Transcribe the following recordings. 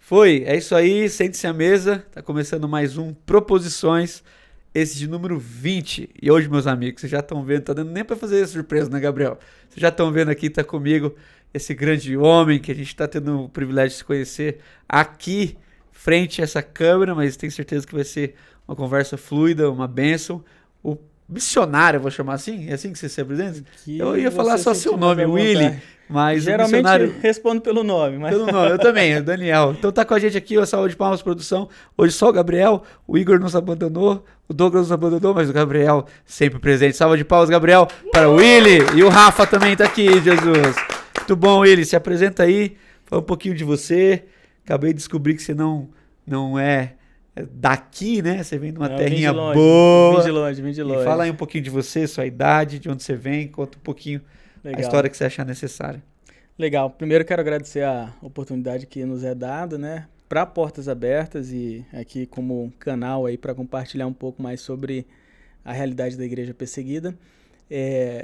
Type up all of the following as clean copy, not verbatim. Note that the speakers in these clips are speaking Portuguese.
Foi, é isso aí, sente-se à mesa, tá começando mais um Proposições, esse de número 20. E hoje, meus amigos, vocês já estão vendo, tá dando nem pra fazer surpresa, né, Gabriel? Vocês já estão vendo aqui, tá comigo, esse grande homem que a gente tá tendo o privilégio de se conhecer aqui, frente a essa câmera, mas tenho certeza que vai ser uma conversa fluida, uma bênção. O missionário, eu vou chamar assim? É assim que você se apresenta? Que Eu ia falar você só sentir seu mais nome, à Willy, vontade. mas o Geralmente missionário... respondo pelo nome, mas Pelo nome, eu também, o Daniel. Então tá com a gente aqui, uma salva de palmas, produção. Hoje só o Gabriel, o Igor nos abandonou, o Douglas nos abandonou, mas o Gabriel sempre presente. Salva de palmas, Gabriel, para o Willy. E o Rafa também tá aqui, Jesus. Muito bom, Willy. Se apresenta aí, fala um pouquinho de você. Acabei de descobrir que você não é daqui, né? Você vem de uma não, terrinha vim de longe, boa. vim de E longe. fala aí um pouquinho de você, sua idade, de onde você vem, conta um pouquinho a Legal. história que você achar necessária. Legal. Primeiro quero agradecer a oportunidade que nos é dada, né, para Portas Abertas e aqui como canal aí para compartilhar um pouco mais sobre a realidade da igreja perseguida.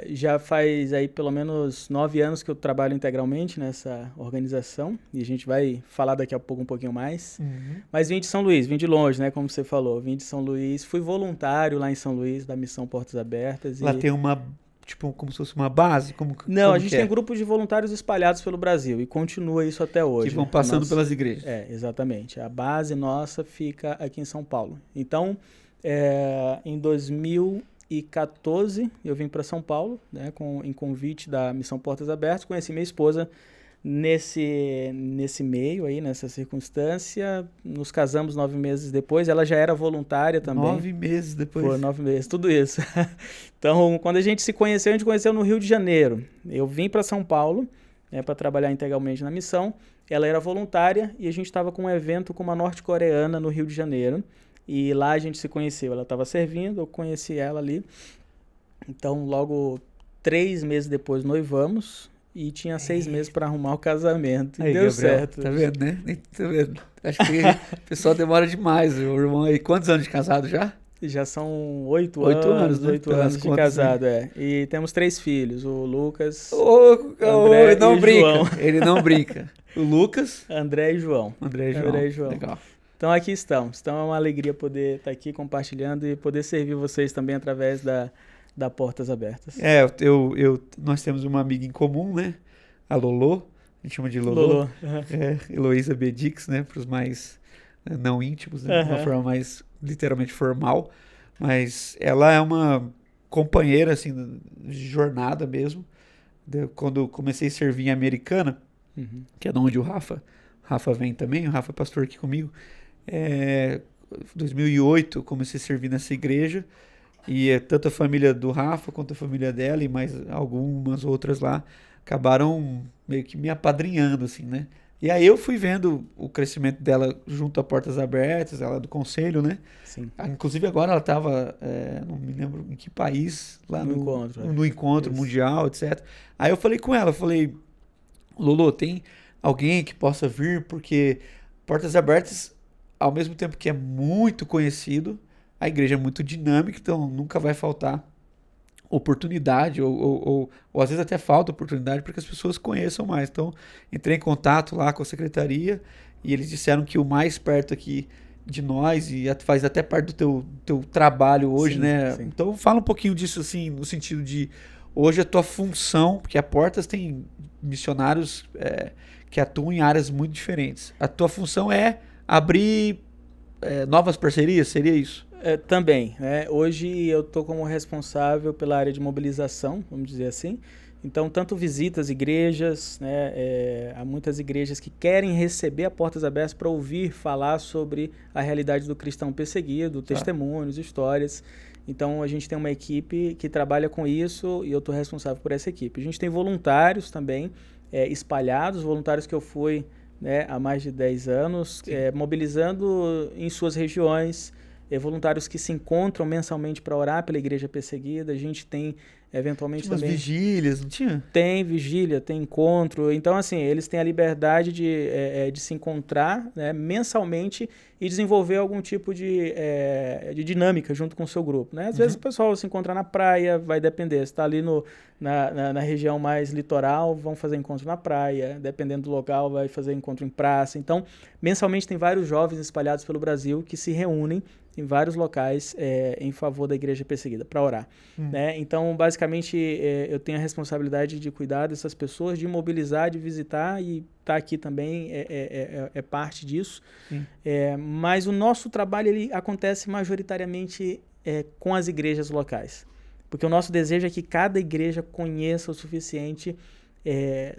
Já faz aí pelo menos 9 anos que eu trabalho integralmente nessa organização e a gente vai falar daqui a pouco um pouquinho mais. Mas vim de São Luís, vim de longe, né, como você falou, vim de São Luís, fui voluntário lá em São Luís da Missão Portas Abertas. Lá tem uma, tipo, como se fosse uma base? Não, como a gente que tem é? grupos de voluntários espalhados pelo Brasil e continua isso até hoje. Que vão passando Nossa- pelas igrejas. Exatamente. A base nossa fica aqui em São Paulo. Então, em 2014, eu vim para São Paulo, né, em convite da Missão Portas Abertas. Conheci minha esposa nesse meio aí, nessa circunstância. Nos casamos 9 meses depois. Ela já era voluntária também. 9 meses depois. Foi 9 meses, tudo isso. Então, quando a gente conheceu no Rio de Janeiro. Eu vim para São Paulo, né, para trabalhar integralmente na missão. Ela era voluntária e a gente estava com um evento com uma norte-coreana no Rio de Janeiro. E lá a gente se conheceu. Ela estava servindo, eu conheci ela ali. Então, logo 3 meses depois, noivamos. E tinha 6 meses para arrumar o casamento. E Aí, deu Gabriel, certo. tá vendo, né? Tá vendo? Acho que o pessoal demora demais. O irmão aí, quantos anos de casado já? Já são 8 8 anos, anos, né? 8 Pelas anos de contas, casado, E temos 3 filhos, o Lucas, Ô, André ele não e brinca. João. Ele não brinca. O Lucas, André e João. André e João. André e João. Legal. Então aqui estamos. Então é uma alegria poder estar aqui compartilhando e poder servir vocês também através da Portas Abertas. Nós temos uma amiga em comum, né? A Lolo. A gente chama de Lolo. Lolo. Heloísa Bedix, né? Para os mais não íntimos, né? De uma forma mais literalmente formal. Mas ela é uma companheira, assim, de jornada mesmo. Quando eu comecei a servir em Americana, que é de onde o Rafa vem também, o Rafa é pastor aqui comigo. Em 2008 eu comecei a servir nessa igreja. E tanto a família do Rafa quanto a família dela e mais algumas outras lá acabaram meio que me apadrinhando, assim, né? E aí eu fui vendo o crescimento dela junto a Portas Abertas, ela é do conselho, né? Sim. Inclusive agora ela estava, não me lembro em que país, lá No encontro, no encontro Isso. mundial, etc. Aí eu falei com ela, Lolo, tem alguém que possa vir? Porque Portas Abertas, ao mesmo tempo que é muito conhecido, a igreja é muito dinâmica, então nunca vai faltar oportunidade, ou às vezes até falta oportunidade para que as pessoas conheçam mais. Então, entrei em contato lá com a secretaria e eles disseram que o mais perto aqui de nós, e faz até parte do teu trabalho hoje, Sim, né? sim. Então, fala um pouquinho disso, assim, no sentido de hoje a tua função, porque a Portas tem missionários que atuam em áreas muito diferentes. A tua função é abrir novas parcerias, seria isso? Também, né? Hoje eu estou como responsável pela área de mobilização, vamos dizer assim. Então, tanto visitas, igrejas, né? Há muitas igrejas que querem receber a Portas Abertas para ouvir falar sobre a realidade do cristão perseguido, testemunhos, histórias. Então, a gente tem uma equipe que trabalha com isso e eu estou responsável por essa equipe. A gente tem voluntários também espalhados, voluntários que eu fui, né, há mais de 10 anos, mobilizando em suas regiões, voluntários que se encontram mensalmente para orar pela igreja perseguida. A gente tem eventualmente Tinha umas também... vigílias, não tinha? Tem vigília, tem encontro. Então, assim, eles têm a liberdade de se encontrar, né, mensalmente e desenvolver algum tipo de dinâmica junto com o seu grupo, né? Às vezes o pessoal se encontra na praia, vai depender. Se está ali na região mais litoral, vão fazer encontro na praia. Dependendo do local, vai fazer encontro em praça. Então, mensalmente tem vários jovens espalhados pelo Brasil que se reúnem em vários locais em favor da igreja perseguida, para orar. Né? Então, basicamente, eu tenho a responsabilidade de cuidar dessas pessoas, de mobilizar, de visitar, e estar aqui também é parte disso. Mas o nosso trabalho ele acontece majoritariamente com as igrejas locais, porque o nosso desejo é que cada igreja conheça o suficiente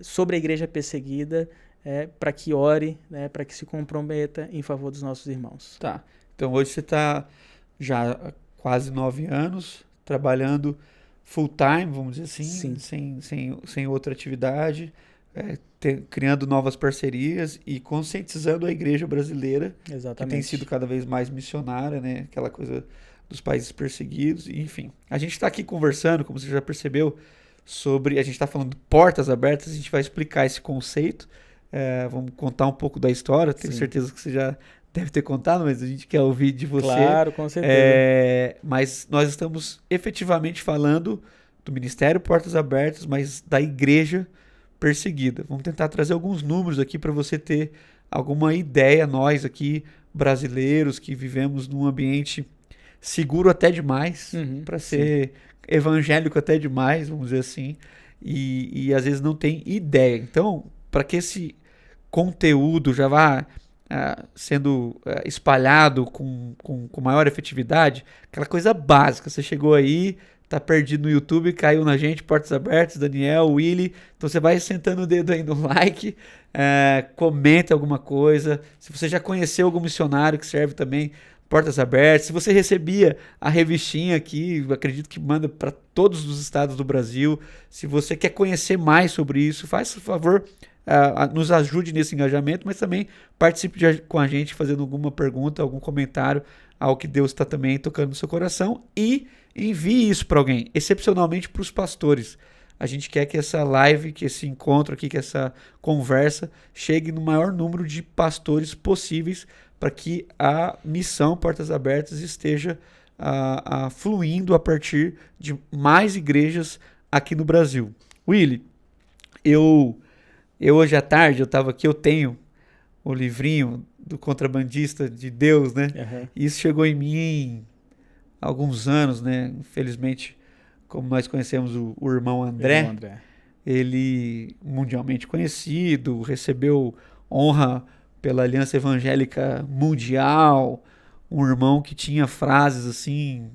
sobre a igreja perseguida para que ore, né, para que se comprometa em favor dos nossos irmãos. Tá. Então hoje você está já há quase 9 anos trabalhando full time, vamos dizer assim, sem outra atividade, criando novas parcerias e conscientizando a igreja brasileira, Exatamente. que tem sido cada vez mais missionária, né? Aquela coisa dos países perseguidos, enfim. A gente está aqui conversando, como você já percebeu, a gente está falando de portas abertas, a gente vai explicar esse conceito, vamos contar um pouco da história, tenho certeza que você já deve ter contado, mas a gente quer ouvir de você. Claro, com certeza. Mas nós estamos efetivamente falando do Ministério Portas Abertas, mas da igreja perseguida. Vamos tentar trazer alguns números aqui para você ter alguma ideia, nós aqui, brasileiros, que vivemos num ambiente seguro até demais, para ser evangélico até demais, vamos dizer assim, e às vezes não tem ideia. Então, para que esse conteúdo já vá sendo espalhado com maior efetividade, aquela coisa básica, você chegou aí, tá perdido no YouTube, caiu na gente, Portas Abertas, Daniel, Willy, então você vai sentando o dedo aí no like, comenta alguma coisa, se você já conheceu algum missionário que serve também, Portas Abertas, se você recebia a revistinha aqui, acredito que manda para todos os estados do Brasil, se você quer conhecer mais sobre isso, faz favor, nos ajude nesse engajamento, mas também participe com a gente fazendo alguma pergunta, algum comentário ao que Deus está também tocando no seu coração e envie isso para alguém, excepcionalmente para os pastores. A gente quer que essa live, que esse encontro aqui, que essa conversa chegue no maior número de pastores possíveis para que a missão Portas Abertas esteja fluindo a partir de mais igrejas aqui no Brasil. Willy, eu hoje à tarde, eu estava aqui, eu tenho o livrinho do Contrabandista de Deus, né? E isso chegou em mim há alguns anos, né? Infelizmente, como nós conhecemos o irmão André, ele mundialmente conhecido, recebeu honra pela Aliança Evangélica Mundial, um irmão que tinha frases assim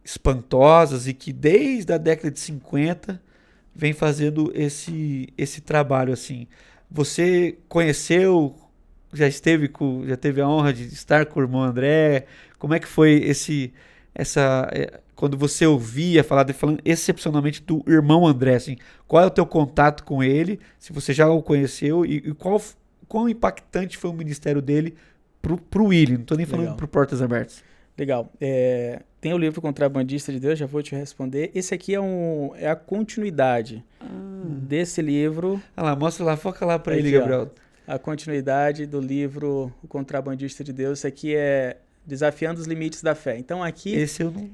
espantosas e que desde a década de 50 vem fazendo esse trabalho assim. Você conheceu, já teve a honra de estar com o irmão André? Como é que foi quando você ouvia falando excepcionalmente do irmão André, assim, qual é o teu contato com ele, se você já o conheceu e quão impactante foi o ministério dele pro Willy? Não estou nem falando pro Portas Abertas. Legal. Tem o livro Contrabandista de Deus, já vou te responder. Esse aqui é a continuidade desse livro. Olha lá, mostra lá, foca lá para ele, Gabriel. A continuidade do livro O Contrabandista de Deus. Esse aqui é Desafiando os Limites da Fé. Então aqui... Esse eu não...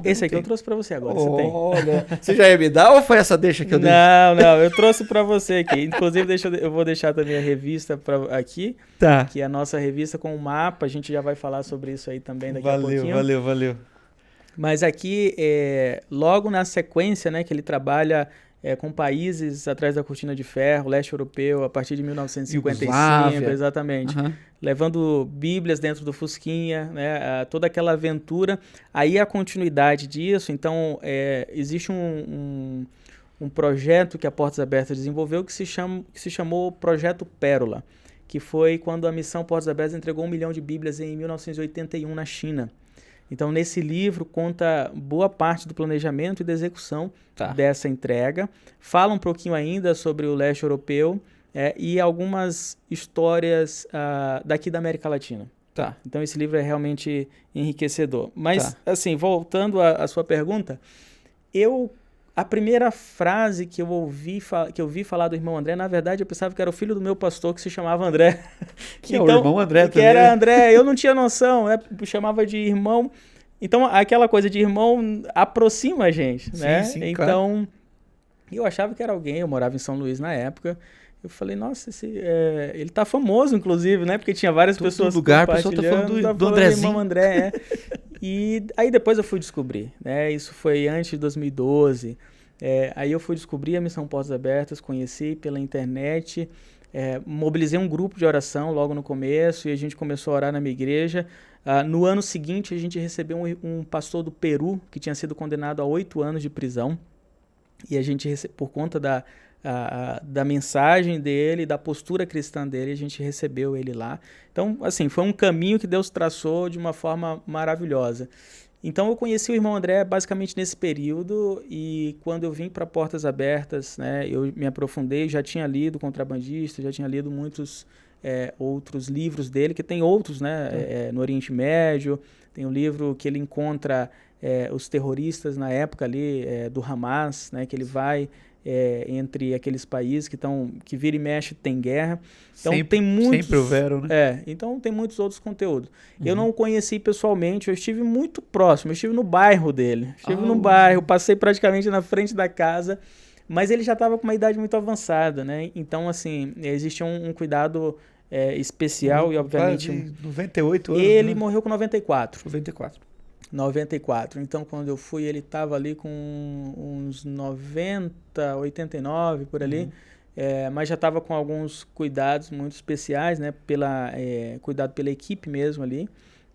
Esse aqui eu trouxe para você agora, você tem. Olha, você já ia me dar ou foi essa deixa que eu dei? Não, eu trouxe para você aqui. Inclusive, eu vou deixar também a revista aqui, que é a nossa revista com o mapa. A gente já vai falar sobre isso aí também daqui a pouquinho. Valeu. Mas aqui, logo na sequência, né, que ele trabalha com países atrás da cortina de ferro, leste europeu, a partir de 1955, exatamente. Levando Bíblias dentro do Fusquinha, né, toda aquela aventura. Aí a continuidade disso, então existe um projeto que a Portas Abertas desenvolveu que se chamou Projeto Pérola, que foi quando a missão Portas Abertas entregou 1 milhão de Bíblias em 1981 na China. Então, nesse livro, conta boa parte do planejamento e da execução dessa entrega. Fala um pouquinho ainda sobre o leste europeu e algumas histórias daqui da América Latina. Então, esse livro é realmente enriquecedor. Mas, assim, voltando à sua pergunta, eu A primeira frase que eu ouvi falar do irmão André, na verdade eu pensava que era o filho do meu pastor que se chamava André. Que então, é o irmão André que também. era André, eu não tinha noção, né? Chamava de irmão. Então aquela coisa de irmão aproxima a gente, né? Sim, então, claro. Eu achava que era alguém, eu morava em São Luís na época. Eu falei, nossa, ele tá famoso, inclusive, né? Porque tinha várias pessoas lugar, compartilhando. A pessoa tá falando do Andrezinho. Irmão André, E aí depois eu fui descobrir, né? Isso foi antes de 2012. Aí eu fui descobrir a Missão Portas Abertas, conheci pela internet, mobilizei um grupo de oração logo no começo e a gente começou a orar na minha igreja. No ano seguinte, a gente recebeu um pastor do Peru que tinha sido condenado a 8 anos de prisão. E a gente, por conta da mensagem dele, da postura cristã dele, a gente recebeu ele lá. Então, assim, foi um caminho que Deus traçou de uma forma maravilhosa. Então, eu conheci o irmão André basicamente nesse período e quando eu vim para Portas Abertas, né, eu me aprofundei, já tinha lido Contrabandista, já tinha lido muitos outros livros dele, que tem outros, né, no Oriente Médio, tem um livro que ele encontra os terroristas na época ali do Hamas, né, que ele vai entre aqueles países que vira e mexe tem guerra. Então tem muitos. Sempre houveram, né? Então tem muitos outros conteúdos. Eu não o conheci pessoalmente, eu estive muito próximo, eu estive no bairro dele. Estive no bairro, passei praticamente na frente da casa, mas ele já estava com uma idade muito avançada, né? Então, assim, existia um cuidado especial e, obviamente. 98 anos. Ele morreu com 94. 94. Então, quando eu fui, ele estava ali com uns 90, 89, por ali. Mas já estava com alguns cuidados muito especiais, né? Cuidado pela equipe mesmo ali.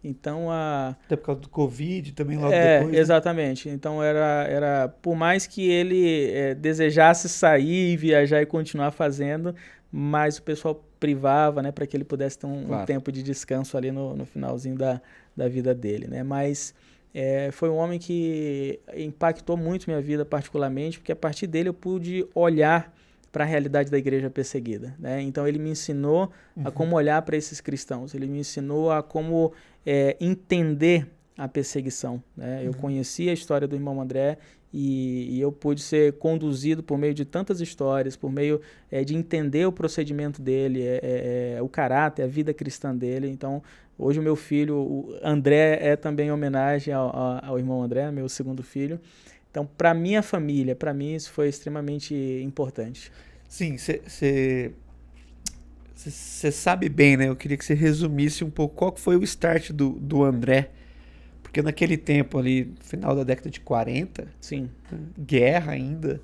Então, até por causa do Covid também logo depois. Né? Exatamente. Então, era por mais que ele desejasse sair e viajar e continuar fazendo, mas o pessoal privava, né? Para que ele pudesse ter um tempo de descanso ali no finalzinho da vida dele, né? Mas foi um homem que impactou muito minha vida particularmente, porque a partir dele eu pude olhar para a realidade da igreja perseguida, né? Então ele me ensinou a como olhar para esses cristãos, ele me ensinou a como entender a perseguição, né? Eu conheci a história do irmão André e eu pude ser conduzido por meio de tantas histórias, por meio de entender o procedimento dele, o caráter, a vida cristã dele. Então, hoje o meu filho, o André, é também homenagem ao irmão André, meu segundo filho. Então, para minha família, para mim, isso foi extremamente importante. Sim, você sabe bem, né? Eu queria que você resumisse um pouco qual foi o start do André. Porque naquele tempo ali, final da década de 40, sim, guerra ainda,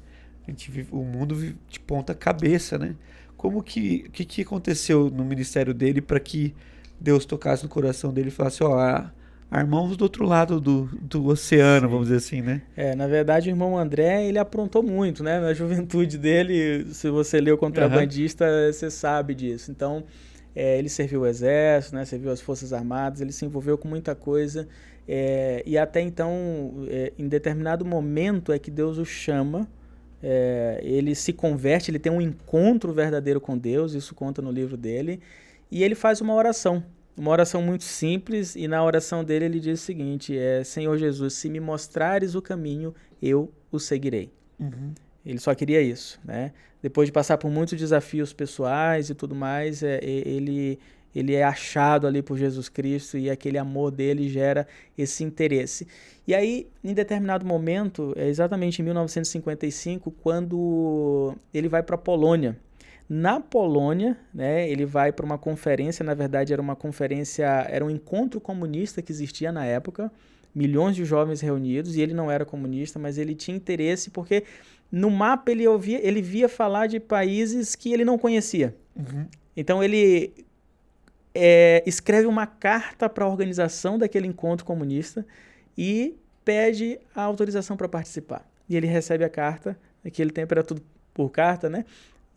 o mundo vive de ponta cabeça, né? Como que aconteceu no ministério dele para que Deus tocasse no coração dele e falasse, há irmãos do outro lado do oceano, vamos dizer assim, né? Na verdade, o irmão André, ele aprontou muito, né? Na juventude dele, se você leu Contrabandista, você sabe disso. Então, ele serviu o exército, né? Serviu as Forças Armadas, ele se envolveu com muita coisa. E até então, em determinado momento é que Deus o chama, ele se converte, ele tem um encontro verdadeiro com Deus, isso conta no livro dele, e ele faz uma oração muito simples, e na oração dele ele diz o seguinte, Senhor Jesus, se me mostrares o caminho, eu o seguirei. Ele só queria isso, né? Depois de passar por muitos desafios pessoais e tudo mais, ele é achado ali por Jesus Cristo e aquele amor dele gera esse interesse. E aí, em determinado momento, exatamente em 1955, quando ele vai para a Polônia. Na Polônia, né, ele vai para uma conferência, na verdade era um encontro comunista que existia na época, milhões de jovens reunidos, e ele não era comunista, mas ele tinha interesse porque no mapa ele via falar de países que ele não conhecia. Então ele escreve uma carta para a organização daquele encontro comunista e pede a autorização para participar. E ele recebe a carta, naquele tempo era tudo por carta, né?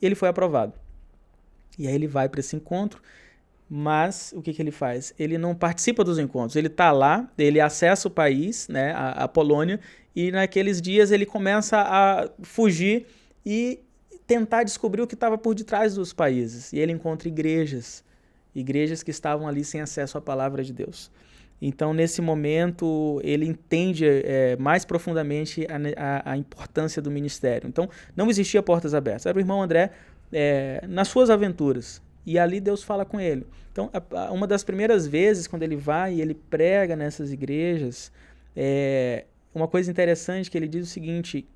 E ele foi aprovado. E aí ele vai para esse encontro, mas o que ele faz? Ele não participa dos encontros, ele está lá, ele acessa o país, né, a Polônia, e naqueles dias ele começa a fugir e tentar descobrir o que estava por detrás dos países. E ele encontra igrejas que estavam ali sem acesso à palavra de Deus. Então, nesse momento, ele entende mais profundamente a importância do ministério. Então, não existia portas abertas. Era o irmão André nas suas aventuras. E ali Deus fala com ele. Então, uma das primeiras vezes, quando ele vai e ele prega nessas igrejas, uma coisa interessante que ele diz o seguinte,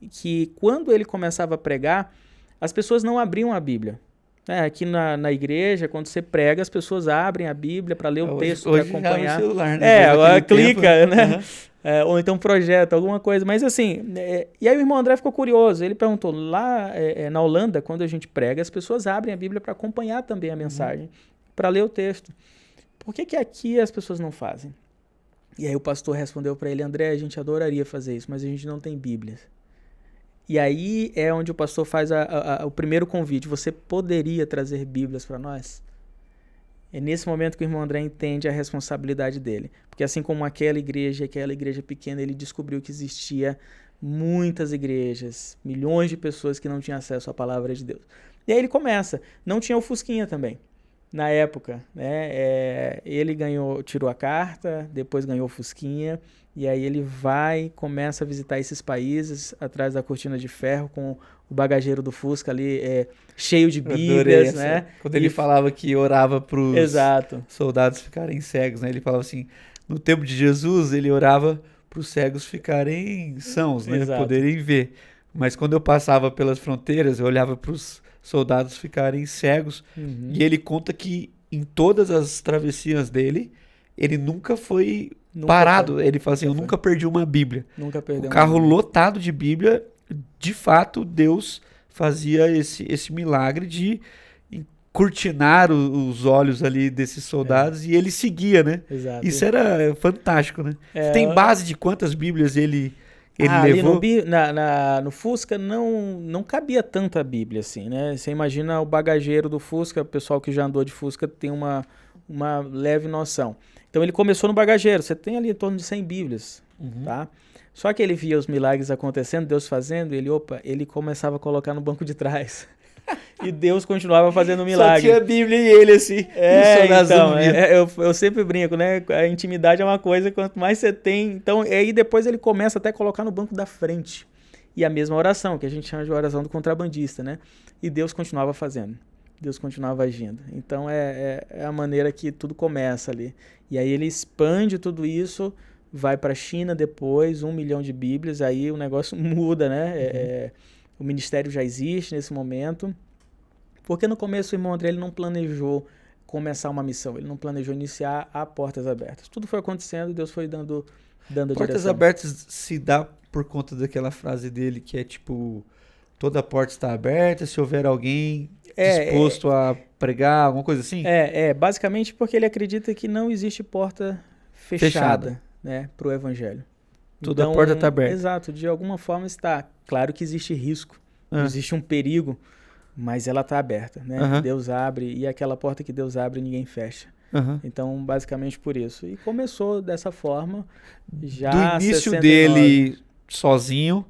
que quando ele começava a pregar, as pessoas não abriam a Bíblia. Aqui na igreja, quando você prega, as pessoas abrem a Bíblia para ler o texto, para acompanhar. Já no celular, né? Agora clica, tempo, né? Ou então projeta alguma coisa. Mas assim, e aí o irmão André ficou curioso. Ele perguntou, lá na Holanda, quando a gente prega, as pessoas abrem a Bíblia para acompanhar também a mensagem, para ler o texto. Por que que aqui as pessoas não fazem? E aí o pastor respondeu para ele, André, a gente adoraria fazer isso, mas a gente não tem Bíblias. E aí é onde o pastor faz o primeiro convite. Você poderia trazer Bíblias para nós? É nesse momento que o irmão André entende a responsabilidade dele. Porque assim como aquela igreja pequena, ele descobriu que existia muitas igrejas, milhões de pessoas que não tinham acesso à palavra de Deus. E aí ele começa. Não tinha o Fusquinha também. Na época, né? Ele tirou a carta, depois ganhou o Fusquinha. E aí ele começa a visitar esses países atrás da cortina de ferro com o bagageiro do Fusca ali cheio de Bíblias, né? Quando ele falava que orava para os Exato. soldados ficarem cegos, né? Ele falava assim, no tempo de Jesus ele orava para os cegos ficarem sãos, né? Exato. Poderem ver. Mas quando eu passava pelas fronteiras, eu olhava para os soldados ficarem cegos. Uhum. E ele conta que em todas as travessias dele, ele nunca foi parado. Ele fala assim, eu nunca perdi uma Bíblia. Nunca perdeu o carro lotado de Bíblia, de fato, Deus fazia esse milagre de cortinar os olhos ali desses soldados e ele seguia, né? Exato. Isso era fantástico, né? Você tem base de quantas Bíblias ele levou? Ali no Fusca não cabia tanta Bíblia assim, né? Você imagina o bagageiro do Fusca, o pessoal que já andou de Fusca tem uma leve noção. Então ele começou no bagageiro, você tem ali em torno de 100 Bíblias, tá? Só que ele via os milagres acontecendo, Deus fazendo, ele começava a colocar no banco de trás. E Deus continuava fazendo milagre. Só tinha a Bíblia e ele assim. Então, eu sempre brinco, né? A intimidade é uma coisa, quanto mais você tem... Então, aí depois ele começa até a colocar no banco da frente. E a mesma oração, que a gente chama de oração do contrabandista, né? E Deus continuava fazendo. Deus continuava agindo. Então, é a maneira que tudo começa ali. E aí ele expande tudo isso, vai para a China depois, 1 milhão de Bíblias, aí o negócio muda, né? O ministério já existe nesse momento. Porque no começo o irmão André ele não planejou começar uma missão, ele não planejou iniciar a Portas Abertas. Tudo foi acontecendo e Deus foi dando a direção. Portas Abertas se dá por conta daquela frase dele que é tipo, toda porta está aberta, se houver alguém disposto a pregar, alguma coisa assim? Basicamente porque ele acredita que não existe porta fechada. Né, para o evangelho. Toda porta está aberta. Exato, de alguma forma está. Claro que existe risco, existe um perigo, mas ela está aberta, né? Deus abre e aquela porta que Deus abre ninguém fecha. Então, basicamente por isso. E começou dessa forma, já do início 69. dele sozinho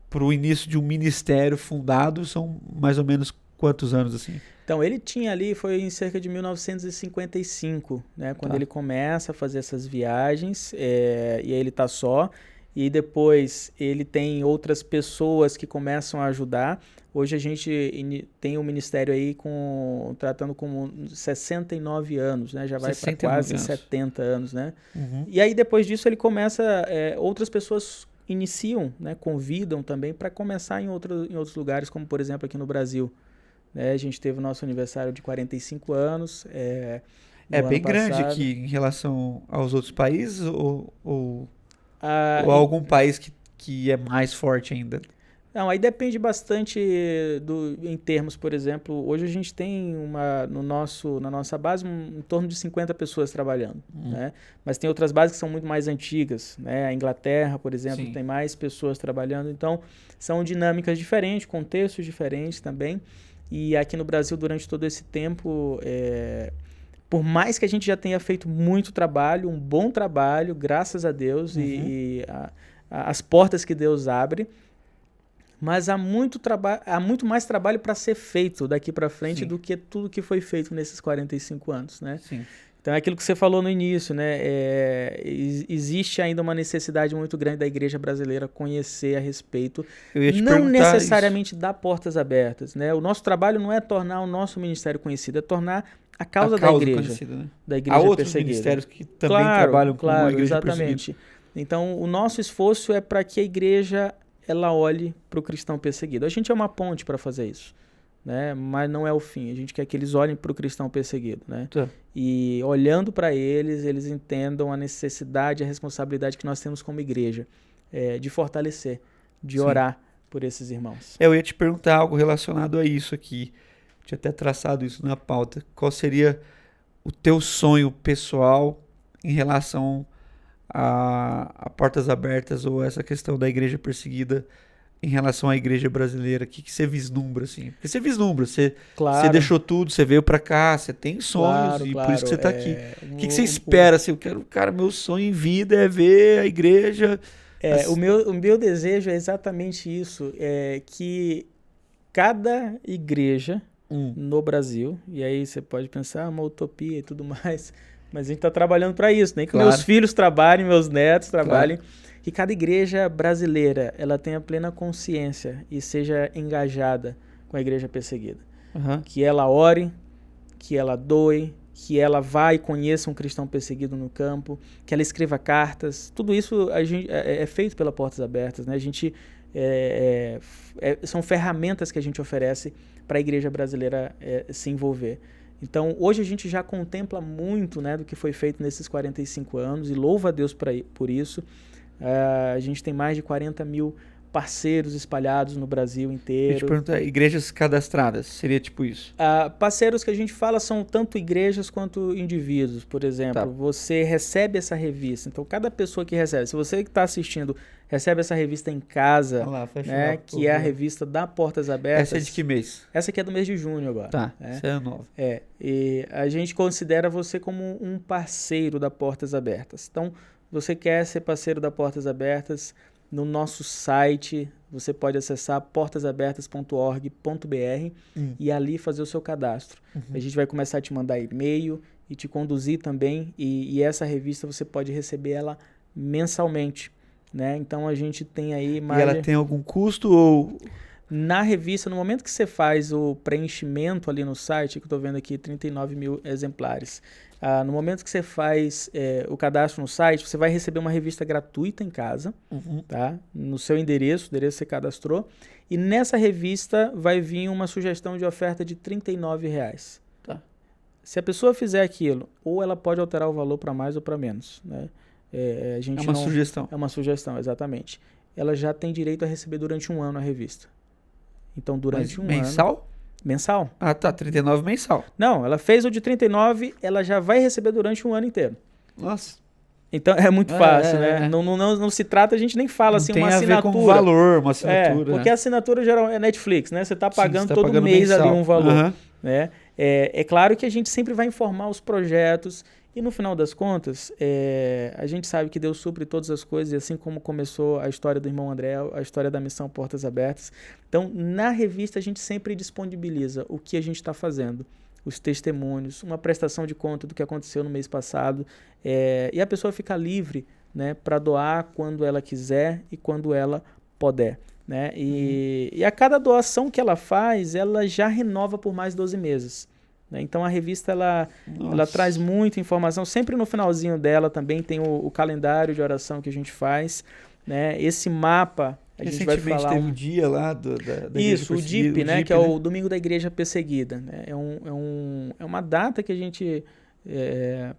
para o início de um ministério fundado, são mais ou menos quantos anos assim? Então, ele tinha ali, foi em cerca de 1955, né? Quando ele começa a fazer essas viagens, e aí ele está só, e depois ele tem outras pessoas que começam a ajudar. Hoje a gente tem um ministério aí tratando com 69 anos, né? Já vai para quase 70 anos, né? E aí depois disso ele começa, outras pessoas iniciam, né? Convidam também para começar em outros lugares, como por exemplo aqui no Brasil. A gente teve o nosso aniversário de 45 anos. É bem grande aqui em relação aos outros países ou algum país que é mais forte ainda? Não, aí depende bastante em termos, por exemplo, hoje a gente tem na nossa base em torno de 50 pessoas trabalhando, né? Mas tem outras bases que são muito mais antigas, né? A Inglaterra, por exemplo, tem mais pessoas trabalhando, então são dinâmicas diferentes, contextos diferentes também. E aqui no Brasil, durante todo esse tempo, por mais que a gente já tenha feito muito trabalho, um bom trabalho, graças a Deus, e as portas que Deus abre, mas há muito mais trabalho para ser feito daqui para frente do que tudo que foi feito nesses 45 anos, né? Então é aquilo que você falou no início, né? Existe ainda uma necessidade muito grande da igreja brasileira conhecer a respeito, não necessariamente da Portas Abertas, né? O nosso trabalho não é tornar o nosso ministério conhecido, é tornar a causa da igreja, né? Da igreja Há outros perseguida. Ministérios que também trabalham com a igreja exatamente. perseguida. Então o nosso esforço é para que a igreja ela olhe para o cristão perseguido. A gente é uma ponte para fazer isso, né? Mas não é o fim. A gente quer que eles olhem para o cristão perseguido, né? Tá. E olhando para eles entendam a necessidade, a responsabilidade que nós temos como igreja de fortalecer, de orar por esses irmãos. Eu ia te perguntar algo relacionado a isso aqui. Tinha até traçado isso na pauta. Qual seria o teu sonho pessoal em relação a Portas Abertas ou essa questão da igreja perseguida em relação à igreja brasileira? O que você vislumbra, assim? Porque você vislumbra, você deixou tudo, você veio pra cá, você tem sonhos por isso que você tá aqui. O que você espera, assim? Eu quero, cara, meu sonho em vida é ver a igreja... O meu desejo é exatamente isso, que cada igreja no Brasil, e aí você pode pensar uma utopia e tudo mais, mas a gente está trabalhando para isso, nem que meus filhos trabalhem, meus netos trabalhem, que cada igreja brasileira ela tenha plena consciência e seja engajada com a igreja perseguida. Que ela ore, que ela doe, que ela vá e conheça um cristão perseguido no campo, que ela escreva cartas. Tudo isso é feito pela Portas Abertas, né? A gente são ferramentas que a gente oferece para a igreja brasileira se envolver. Então, hoje a gente já contempla muito, né, do que foi feito nesses 45 anos e louva a Deus por isso. A gente tem mais de 40 mil parceiros espalhados no Brasil inteiro. Eu te perguntar, igrejas cadastradas, seria tipo isso? Parceiros que a gente fala são tanto igrejas quanto indivíduos. Por exemplo, você recebe essa revista. Então, cada pessoa que recebe, se você que está assistindo recebe essa revista em casa, né, que é a revista da Portas Abertas. Essa é de que mês? Essa aqui é do mês de junho agora. Tá, essa é nova. E a gente considera você como um parceiro da Portas Abertas. Então, você quer ser parceiro da Portas Abertas, no nosso site, você pode acessar portasabertas.org.br e ali fazer o seu cadastro. A gente vai começar a te mandar e-mail e te conduzir também, e essa revista você pode receber ela mensalmente, né? Então a gente tem aí mais... E ela tem algum custo ou... Na revista, no momento que você faz o preenchimento ali no site, que eu estou vendo aqui, 39 mil exemplares. No momento que você faz o cadastro no site, você vai receber uma revista gratuita em casa, tá? No seu endereço, o endereço que você cadastrou. E nessa revista vai vir uma sugestão de oferta de R$ 39,00. Tá. Se a pessoa fizer aquilo, ou ela pode alterar o valor para mais ou para menos, né? Sugestão. É uma sugestão, exatamente. Ela já tem direito a receber durante um ano a revista. Então, durante um ano... Mensal? Mensal. Ah, tá. 39 mensal. Não, ela fez o de 39, ela já vai receber durante um ano inteiro. Nossa. Então, é muito fácil, né? Não se trata, a gente nem fala assim, uma assinatura. Tem a ver com valor, uma assinatura. Porque a assinatura geral é Netflix, né? Você está pagando todo mês mensal. Ali um valor. Né? É claro que a gente sempre vai informar os projetos. E no final das contas, a gente sabe que Deus supre todas as coisas, e assim como começou a história do irmão André, a história da missão Portas Abertas. Então, na revista, a gente sempre disponibiliza o que a gente está fazendo, os testemunhos, uma prestação de conta do que aconteceu no mês passado, e a pessoa fica livre, né, para doar quando ela quiser e quando ela puder. Né? E a cada doação que ela faz, ela já renova por mais 12 meses. Então a revista ela traz muita informação, sempre no finalzinho dela também tem o calendário de oração que a gente faz, né? Esse mapa, a gente vai falar... teve um dia lá da Isso, o DIP, né? Que é o Domingo da Igreja Perseguida, né? É uma data que a gente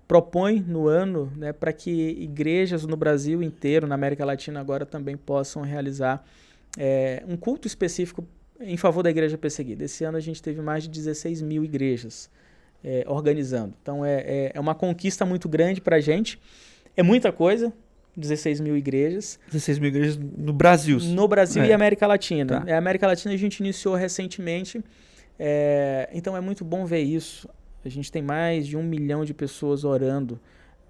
propõe no ano, né? Para que igrejas no Brasil inteiro, na América Latina agora também possam realizar um culto específico em favor da igreja perseguida. Esse ano a gente teve mais de 16 mil igrejas organizando. Então é uma conquista muito grande para a gente. É muita coisa, 16 mil igrejas. 16 mil igrejas no Brasil. No Brasil e América Latina. A América Latina a gente iniciou recentemente. Então é muito bom ver isso. A gente tem mais de 1 milhão de pessoas orando.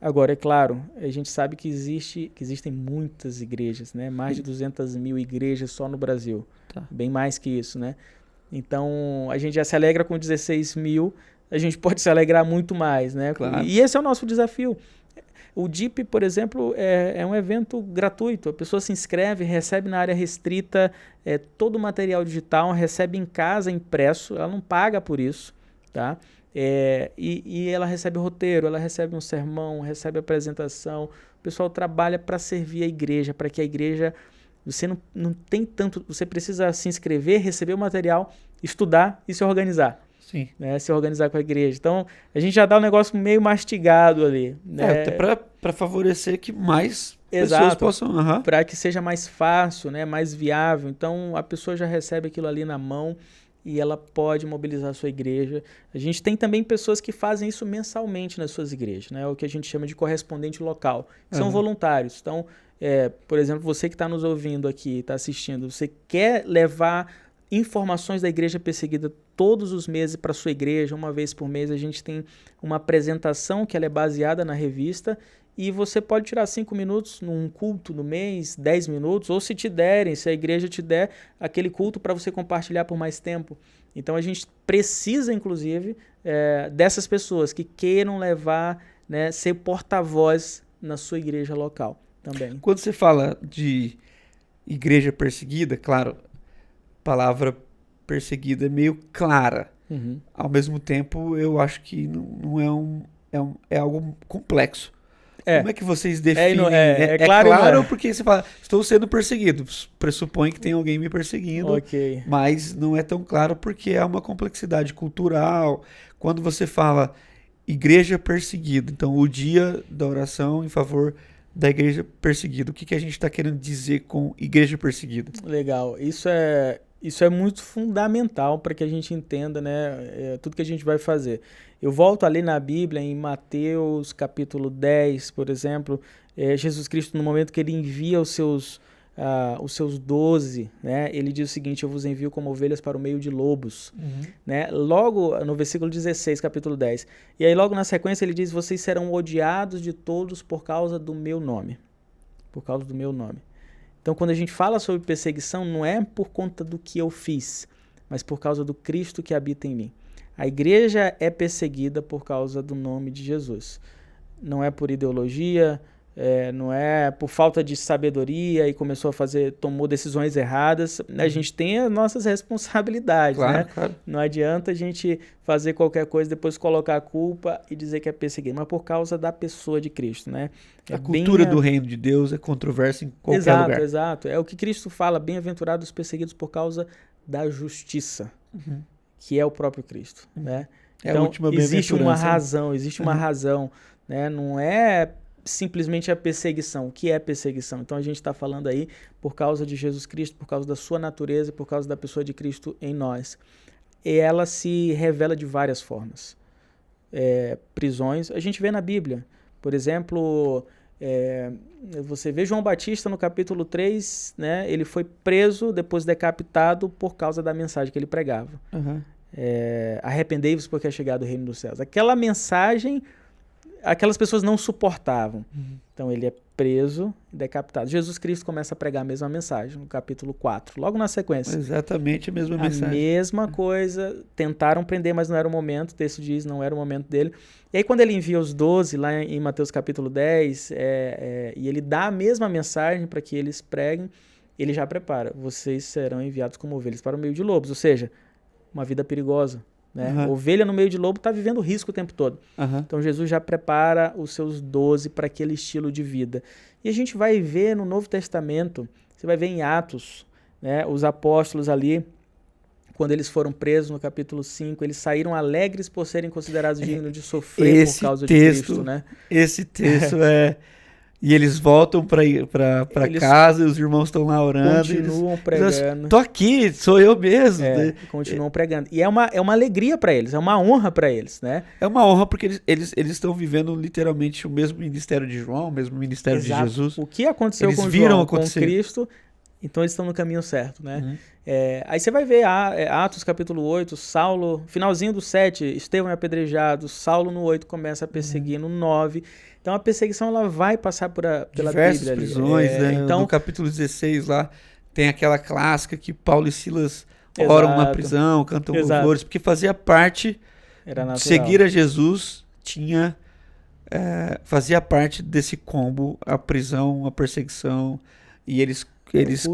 Agora, é claro, a gente sabe que existem muitas igrejas, né? Mais de 200 mil igrejas só no Brasil. Bem mais que isso, né? Então, a gente já se alegra com 16 mil, a gente pode se alegrar muito mais, né? Claro. E esse é o nosso desafio. O DIP, por exemplo, é um evento gratuito. A pessoa se inscreve, recebe na área restrita todo o material digital, recebe em casa impresso, ela não paga por isso, tá? E ela recebe roteiro, ela recebe um sermão, recebe apresentação. O pessoal trabalha para servir a igreja, para que a igreja... Você não tem tanto... Você precisa se inscrever, receber o material, estudar e se organizar. Sim. Né, se organizar com a igreja. Então, a gente já dá um negócio meio mastigado ali. Né? Até para favorecer que mais pessoas possam... Para que seja mais fácil, né, mais viável. Então, a pessoa já recebe aquilo ali na mão e ela pode mobilizar a sua igreja. A gente tem também pessoas que fazem isso mensalmente nas suas igrejas, né, o que a gente chama de correspondente local. São voluntários. Então, por exemplo, você que está nos ouvindo aqui, está assistindo, você quer levar informações da igreja perseguida todos os meses para sua igreja, uma vez por mês. A gente tem uma apresentação que ela é baseada na revista e você pode tirar 5 minutos num culto no mês, 10 minutos, ou se te derem, se a igreja te der aquele culto para você compartilhar por mais tempo. Então a gente precisa, inclusive, dessas pessoas que queiram levar, né, ser porta-voz na sua igreja local também. Quando você fala de igreja perseguida, claro, palavra perseguida é meio clara. Ao mesmo tempo, eu acho que não é algo complexo. Como é que vocês definem? É claro porque você fala, estou sendo perseguido. Pressupõe que tem alguém me perseguindo, mas não é tão claro porque é uma complexidade cultural. Quando você fala igreja perseguida, então o dia da oração em favor da igreja perseguida, o que a gente está querendo dizer com igreja perseguida? Legal, isso é muito fundamental para que a gente entenda, né, tudo que a gente vai fazer. Eu volto ali na Bíblia, em Mateus capítulo 10, por exemplo, Jesus Cristo, no momento que ele envia os seus 12, né, ele diz o seguinte: eu vos envio como ovelhas para o meio de lobos. Né? Logo no versículo 16, capítulo 10. E aí logo na sequência ele diz: vocês serão odiados de todos por causa do meu nome. Por causa do meu nome. Então, quando a gente fala sobre perseguição, não é por conta do que eu fiz, mas por causa do Cristo que habita em mim. A igreja é perseguida por causa do nome de Jesus. Não é por ideologia, não é por falta de sabedoria e tomou decisões erradas. A gente tem as nossas responsabilidades, claro, né? Claro. Não adianta a gente fazer qualquer coisa, depois colocar a culpa e dizer que é perseguido, mas por causa da pessoa de Cristo, né? A cultura do reino de Deus é controversa em qualquer lugar. Exato. É o que Cristo fala: bem-aventurados os perseguidos por causa da justiça, que é o próprio Cristo, né? Então, a última existe uma razão, né? Não é simplesmente a perseguição. O que é perseguição? Então a gente está falando aí por causa de Jesus Cristo, por causa da sua natureza, por causa da pessoa de Cristo em nós. E ela se revela de várias formas. Prisões, a gente vê na Bíblia. Por exemplo, você vê João Batista no capítulo 3, né? Ele foi preso, depois decapitado por causa da mensagem que ele pregava. Arrependei-vos porque é chegado o reino dos céus. Aquela mensagem, aquelas pessoas não suportavam. Então ele é preso e decapitado. Jesus Cristo começa a pregar a mesma mensagem no capítulo 4, logo na sequência. Exatamente a mesma mensagem. A mesma coisa. Tentaram prender, mas não era o momento. O texto diz, não era o momento dele. E aí quando ele envia os 12, lá em Mateus capítulo 10, e ele dá a mesma mensagem para que eles preguem, ele já prepara: vocês serão enviados como ovelhas para o meio de lobos. Ou seja, uma vida perigosa. Né? Ovelha no meio de lobo está vivendo risco o tempo todo. Então Jesus já prepara os seus 12 para aquele estilo de vida. E a gente vai ver no Novo Testamento, você vai ver em Atos, né, os apóstolos ali, quando eles foram presos no capítulo 5, eles saíram alegres por serem considerados dignos de sofrer por causa de Cristo. Né? Esse texto E eles voltam para casa e os irmãos estão lá orando. Continuam pregando. Tô aqui, sou eu mesmo. Continuam pregando. E é uma alegria para eles, é uma honra para eles, né? É uma honra porque eles estão vivendo literalmente o mesmo ministério de João, o mesmo ministério de Jesus. O que aconteceu com João, com Cristo, então eles estão no caminho certo, né? Aí você vai ver Atos capítulo 8, Saulo, finalzinho do 7, Estevão é apedrejado, Saulo no 8 começa a perseguir, no 9... Então a perseguição ela vai passar pela diversas Bíblia. Prisões, né? Então, no capítulo 16 lá tem aquela clássica que Paulo e Silas oram na prisão, cantam louvores, porque fazia parte seguir a Jesus fazia parte desse combo, a prisão, a perseguição, e eles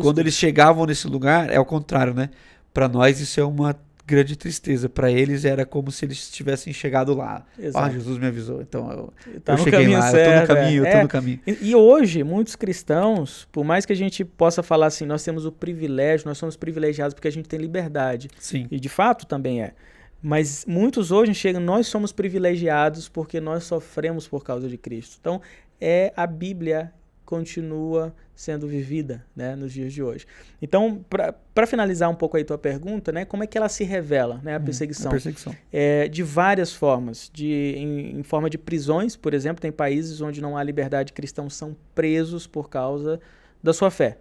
quando eles chegavam nesse lugar, é o contrário, né? Para nós isso é uma grande tristeza, para eles era como se eles tivessem chegado lá. Jesus me avisou, então eu cheguei lá, certo, eu tô no caminho. E hoje, muitos cristãos, por mais que a gente possa falar assim, nós temos o privilégio, nós somos privilegiados porque a gente tem liberdade. Sim. E de fato também é. Mas muitos hoje chegam, nós somos privilegiados porque nós sofremos por causa de Cristo. Então, a Bíblia continua sendo vivida, né, nos dias de hoje. Então, para finalizar um pouco aí tua pergunta, né, como é que ela se revela, né, a perseguição? A perseguição. De várias formas. Em forma de prisões, por exemplo, tem países onde não há liberdade, cristãos são presos por causa da sua fé.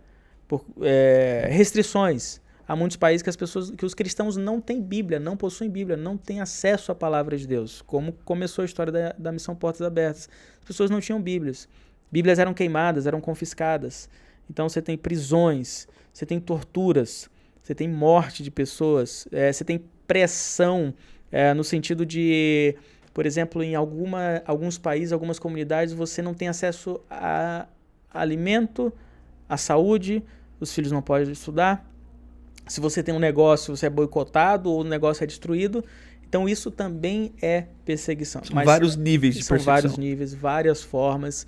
Restrições. Há muitos países que os cristãos não têm Bíblia, não possuem Bíblia, não têm acesso à palavra de Deus, como começou a história da Missão Portas Abertas. As pessoas não tinham Bíblias. Bíblias eram queimadas, eram confiscadas. Então você tem prisões, você tem torturas, você tem morte de pessoas, você tem pressão no sentido de, por exemplo, em alguns países, algumas comunidades, você não tem acesso a alimento, à saúde, os filhos não podem estudar. Se você tem um negócio, você é boicotado ou o negócio é destruído. Então isso também é perseguição. São vários níveis de perseguição. São vários níveis, várias formas.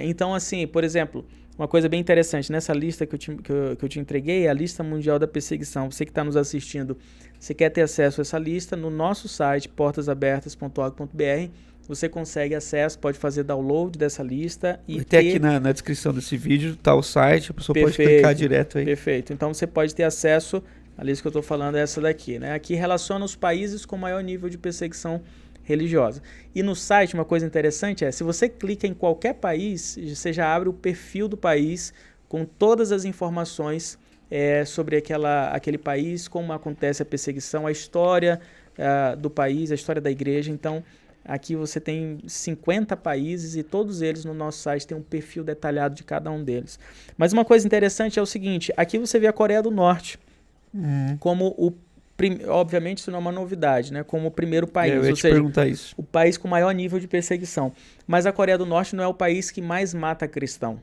Então, assim, por exemplo, uma coisa bem interessante, nessa lista que eu te entreguei, a lista mundial da perseguição. Você que está nos assistindo, você quer ter acesso a essa lista, no nosso site, portasabertas.org.br, você consegue acesso, pode fazer download dessa lista. E até aqui na descrição desse vídeo está o site, a pessoa pode clicar direto aí. Perfeito, então você pode ter acesso, a lista que eu estou falando é essa daqui, né? Aqui relaciona os países com maior nível de perseguição religiosa. E no site, uma coisa interessante se você clica em qualquer país, você já abre o perfil do país com todas as informações sobre aquele país, como acontece a perseguição, a história do país, a história da igreja. Então, aqui você tem 50 países e todos eles no nosso site têm um perfil detalhado de cada um deles. Mas uma coisa interessante é o seguinte, aqui você vê a Coreia do Norte como obviamente isso não é uma novidade, né? Como o primeiro país, eu ia te perguntar isso. O país com maior nível de perseguição. Mas a Coreia do Norte não é o país que mais mata cristão,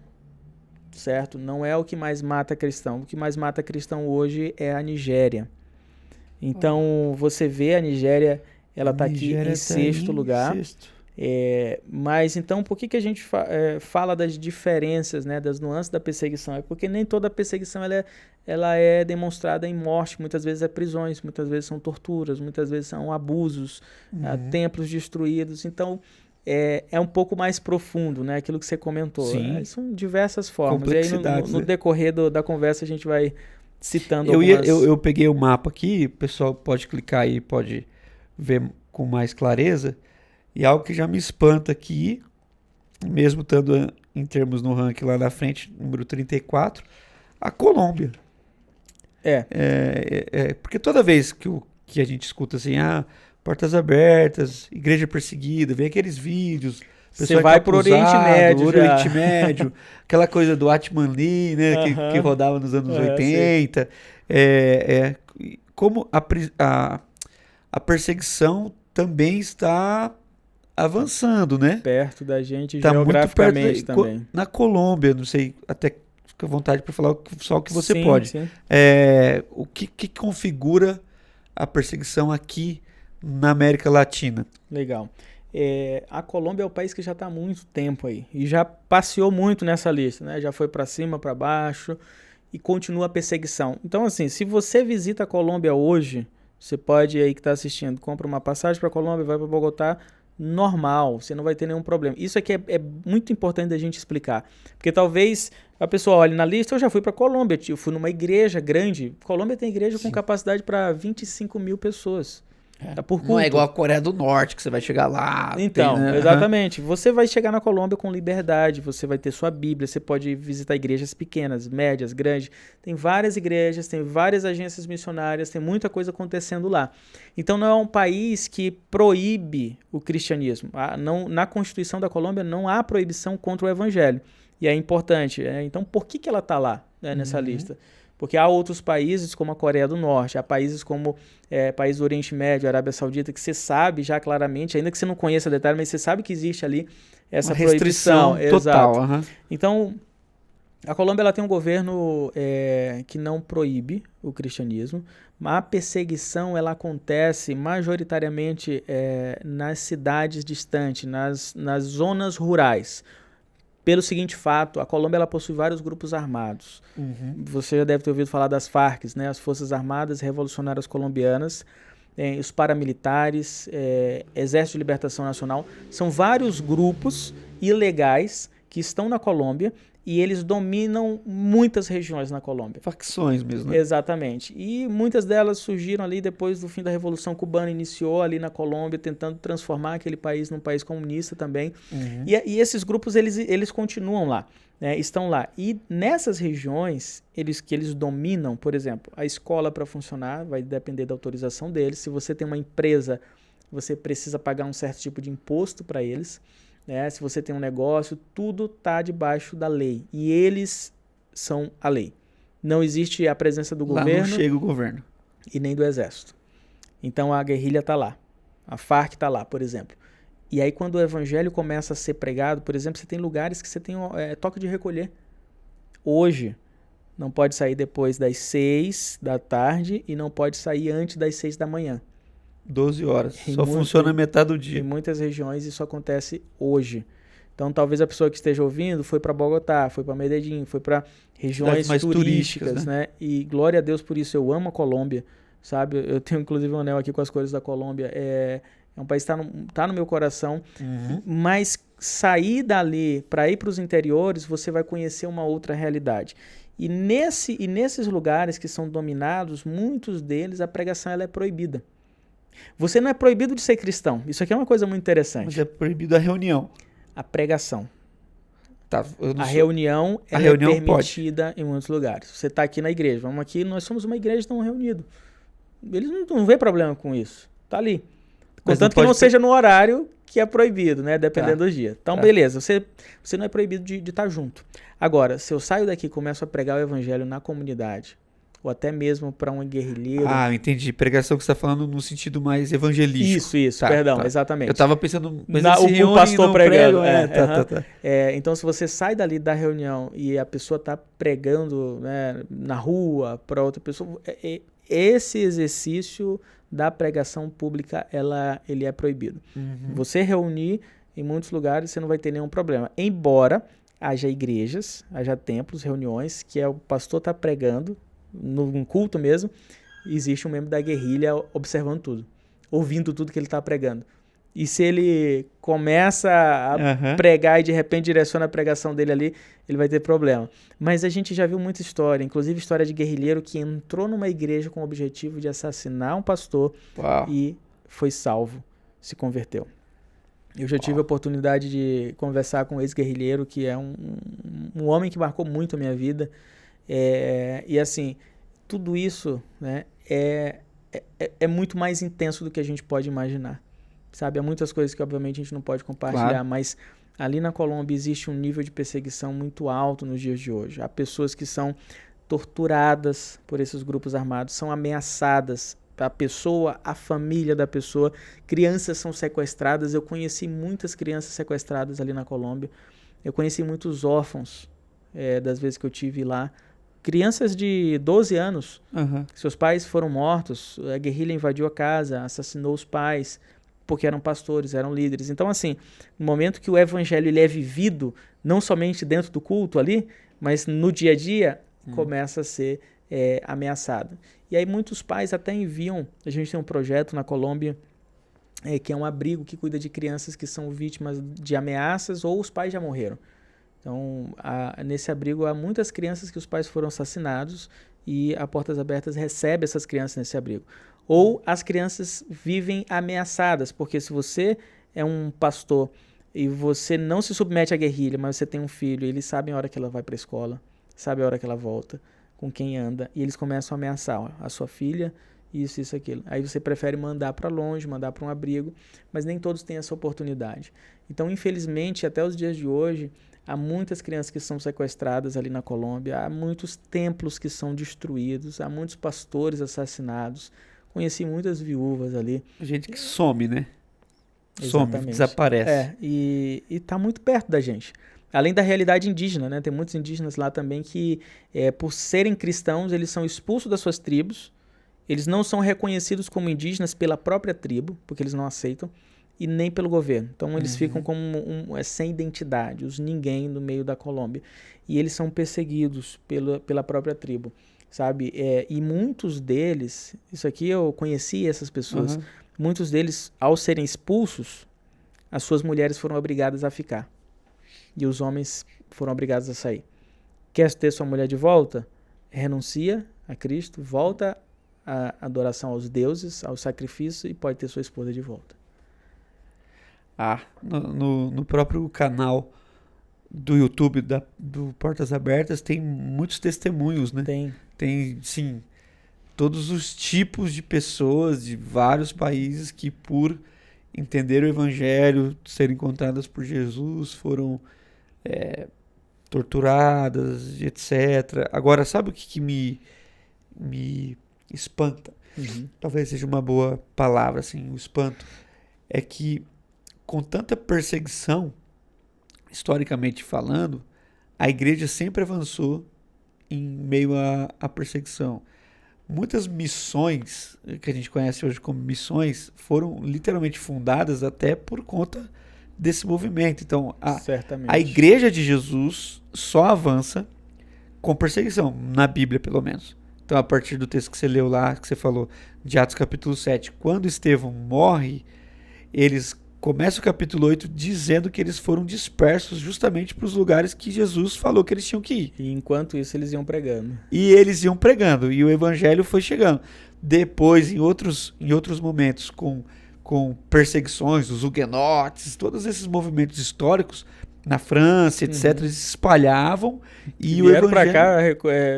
certo? Não é o que mais mata cristão. O que mais mata cristão hoje é a Nigéria. Então, você vê a Nigéria, ela está aqui em sexto lugar. Mas então, por que a gente fala das diferenças, né, das nuances da perseguição? É porque nem toda perseguição ela é demonstrada em morte, muitas vezes é prisões, muitas vezes são torturas, muitas vezes são abusos, templos destruídos. Então, é um pouco mais profundo, né, aquilo que você comentou. São diversas formas. E aí, no decorrer da conversa, a gente vai citando algumas... Eu peguei o mapa aqui, o pessoal pode clicar aí, pode ver com mais clareza. E algo que já me espanta aqui, mesmo estando em termos no ranking lá na frente, número 34, a Colômbia. Porque toda vez que a gente escuta assim, portas abertas, igreja perseguida, vem aqueles vídeos, você vai pro Oriente Médio, aquela coisa do Atman Lee, né, que rodava nos anos 80. Como a perseguição também está avançando, né? Perto da gente, tá geograficamente também. Na Colômbia, não sei, até fica à vontade para falar só o que você pode. Sim. O que configura a perseguição aqui na América Latina? Legal. A Colômbia é o país que já está há muito tempo aí e já passeou muito nessa lista, né? Já foi para cima, para baixo e continua a perseguição. Então, assim, se você visita a Colômbia hoje, você pode aí que está assistindo, compra uma passagem para a Colômbia, vai para Bogotá, normal, você não vai ter nenhum problema. Isso aqui é muito importante da gente explicar, porque talvez a pessoa olhe na lista, eu já fui para Colômbia, eu fui numa igreja grande. Colômbia tem igreja com capacidade para 25 mil pessoas. Por culto. Não é igual a Coreia do Norte, que você vai chegar lá. Então, exatamente. Você vai chegar na Colômbia com liberdade, você vai ter sua Bíblia, você pode visitar igrejas pequenas, médias, grandes. Tem várias igrejas, tem várias agências missionárias, tem muita coisa acontecendo lá. Então, não é um país que proíbe o cristianismo. Na Constituição da Colômbia não há proibição contra o evangelho. E é importante. Então, por que ela está lá, né, nessa lista? Porque há outros países, como a Coreia do Norte, há países como país do Oriente Médio, Arábia Saudita, que você sabe já claramente, ainda que você não conheça detalhe, mas você sabe que existe ali essa uma restrição proibição. total. Exato. Então, a Colômbia ela tem um governo que não proíbe o cristianismo, mas a perseguição ela acontece majoritariamente nas cidades distantes, nas zonas rurais. Pelo seguinte fato, a Colômbia ela possui vários grupos armados. Você já deve ter ouvido falar das FARC, né? As Forças Armadas Revolucionárias Colombianas, os paramilitares, Exército de Libertação Nacional. São vários grupos ilegais que estão na Colômbia e eles dominam muitas regiões na Colômbia. Facções mesmo, né? Exatamente. E muitas delas surgiram ali depois do fim da Revolução Cubana, iniciou ali na Colômbia, tentando transformar aquele país num país comunista também. E esses grupos, eles continuam lá, né? Estão lá. E nessas regiões, que eles dominam, por exemplo, a escola para funcionar vai depender da autorização deles. Se você tem uma empresa, você precisa pagar um certo tipo de imposto para eles. Se você tem um negócio, tudo está debaixo da lei. E eles são a lei. Não existe a presença do governo. Lá não chega o governo. E nem do exército. Então a guerrilha está lá. A FARC está lá, por exemplo. E aí quando o evangelho começa a ser pregado, por exemplo, você tem lugares que você tem toque de recolher. Hoje, não pode sair depois das 6 da tarde e não pode sair antes das 6 da manhã. 12 horas. Só funciona metade do dia. Em muitas regiões isso acontece hoje. Então talvez a pessoa que esteja ouvindo foi para Bogotá, foi para Medellín, foi para regiões mais turísticas, né? E glória a Deus por isso. Eu amo a Colômbia, sabe? Eu tenho inclusive um anel aqui com as cores da Colômbia. É um país que tá no meu coração. Mas sair dali para ir para os interiores, você vai conhecer uma outra realidade. E nesses lugares que são dominados, muitos deles, a pregação ela é proibida. Você não é proibido de ser cristão. Isso aqui é uma coisa muito interessante. Mas é proibido a reunião. A pregação. Tá, reunião é permitida em muitos lugares. Você está aqui na igreja. Vamos aqui, nós somos uma igreja, estamos reunidos. Eles não vê problema com isso. Tá ali. Contanto que não seja no horário que é proibido, né? Dependendo do dia. Então, beleza. Você não é proibido de estar junto. Agora, se eu saio daqui e começo a pregar o evangelho na comunidade, ou até mesmo para um guerrilheiro. Ah, entendi. Pregação que você está falando no sentido mais evangelístico. Isso, perdão, exatamente. Eu estava pensando, mas o pastor pregando. Tá. Então, se você sai dali da reunião e a pessoa está pregando, né, na rua para outra pessoa, esse exercício da pregação pública, ele é proibido. Você reunir em muitos lugares, você não vai ter nenhum problema. Embora haja igrejas, haja templos, reuniões, que o pastor está pregando, num culto mesmo, existe um membro da guerrilha observando tudo, ouvindo tudo que ele está pregando. E se ele começa a pregar e de repente direciona a pregação dele ali, ele vai ter problema. Mas a gente já viu muita história, inclusive história de guerrilheiro que entrou numa igreja com o objetivo de assassinar um pastor. Uau. E foi salvo, se converteu. Eu já tive a oportunidade de conversar com um ex-guerrilheiro que é um homem que marcou muito a minha vida. E assim, tudo isso, né, é muito mais intenso do que a gente pode imaginar, sabe? Há muitas coisas que obviamente a gente não pode compartilhar, mas ali na Colômbia existe um nível de perseguição muito alto nos dias de hoje. Há pessoas que são torturadas por esses grupos armados, são ameaçadas, a pessoa, a família da pessoa, crianças são sequestradas. Eu conheci muitas crianças sequestradas ali na Colômbia, eu conheci muitos órfãos das vezes que eu tive lá. Crianças de 12 anos, seus pais foram mortos, a guerrilha invadiu a casa, assassinou os pais, porque eram pastores, eram líderes. Então, assim, no momento que o evangelho ele é vivido, não somente dentro do culto ali, mas no dia a dia, começa a ser ameaçado. E aí muitos pais até enviam, a gente tem um projeto na Colômbia, que é um abrigo que cuida de crianças que são vítimas de ameaças ou os pais já morreram. Então, nesse abrigo há muitas crianças que os pais foram assassinados e a Portas Abertas recebe essas crianças nesse abrigo. Ou as crianças vivem ameaçadas, porque se você é um pastor e você não se submete à guerrilha, mas você tem um filho, eles sabem a hora que ela vai para a escola, sabem a hora que ela volta, com quem anda, e eles começam a ameaçar a sua filha, isso, aquilo. Aí você prefere mandar para longe, mandar para um abrigo, mas nem todos têm essa oportunidade. Então, infelizmente, até os dias de hoje, Há muitas crianças que são sequestradas ali na Colômbia, há muitos templos que são destruídos, há muitos pastores assassinados. Conheci muitas viúvas ali. Gente que some, né? Some, Exatamente. desaparece. E tá muito perto da gente. Além da realidade indígena, né? Tem muitos indígenas lá também que, por serem cristãos, eles são expulsos das suas tribos. Eles não são reconhecidos como indígenas pela própria tribo, porque eles não aceitam, e nem pelo governo. Então eles ficam como sem identidade, os ninguém no meio da Colômbia. E eles são perseguidos pela própria tribo, sabe? E muitos deles, isso aqui eu conheci essas pessoas, muitos deles, ao serem expulsos, as suas mulheres foram obrigadas a ficar. E os homens foram obrigados a sair. Quer ter sua mulher de volta? Renuncia a Cristo, volta à adoração aos deuses, ao sacrifício, e pode ter sua esposa de volta. No próprio canal do YouTube do Portas Abertas tem muitos testemunhos, né? Tem, sim, todos os tipos de pessoas de vários países que, por entender o Evangelho, serem encontradas por Jesus, foram torturadas, etc. Agora, sabe o que me espanta? Talvez seja uma boa palavra, assim, o espanto. É que, com tanta perseguição, historicamente falando, a igreja sempre avançou em meio à perseguição. Muitas missões, que a gente conhece hoje como missões, foram literalmente fundadas até por conta desse movimento. Então, a igreja de Jesus só avança com perseguição, na Bíblia pelo menos. Então, a partir do texto que você leu lá, que você falou, de Atos capítulo 7, quando Estevão morre, eles começam o capítulo 8 dizendo que eles foram dispersos justamente para os lugares que Jesus falou que eles tinham que ir. E enquanto isso eles iam pregando. E o evangelho foi chegando. Depois, em outros momentos, com perseguições, os huguenotes, todos esses movimentos históricos, na França, etc., eles se espalhavam. E vieram para cá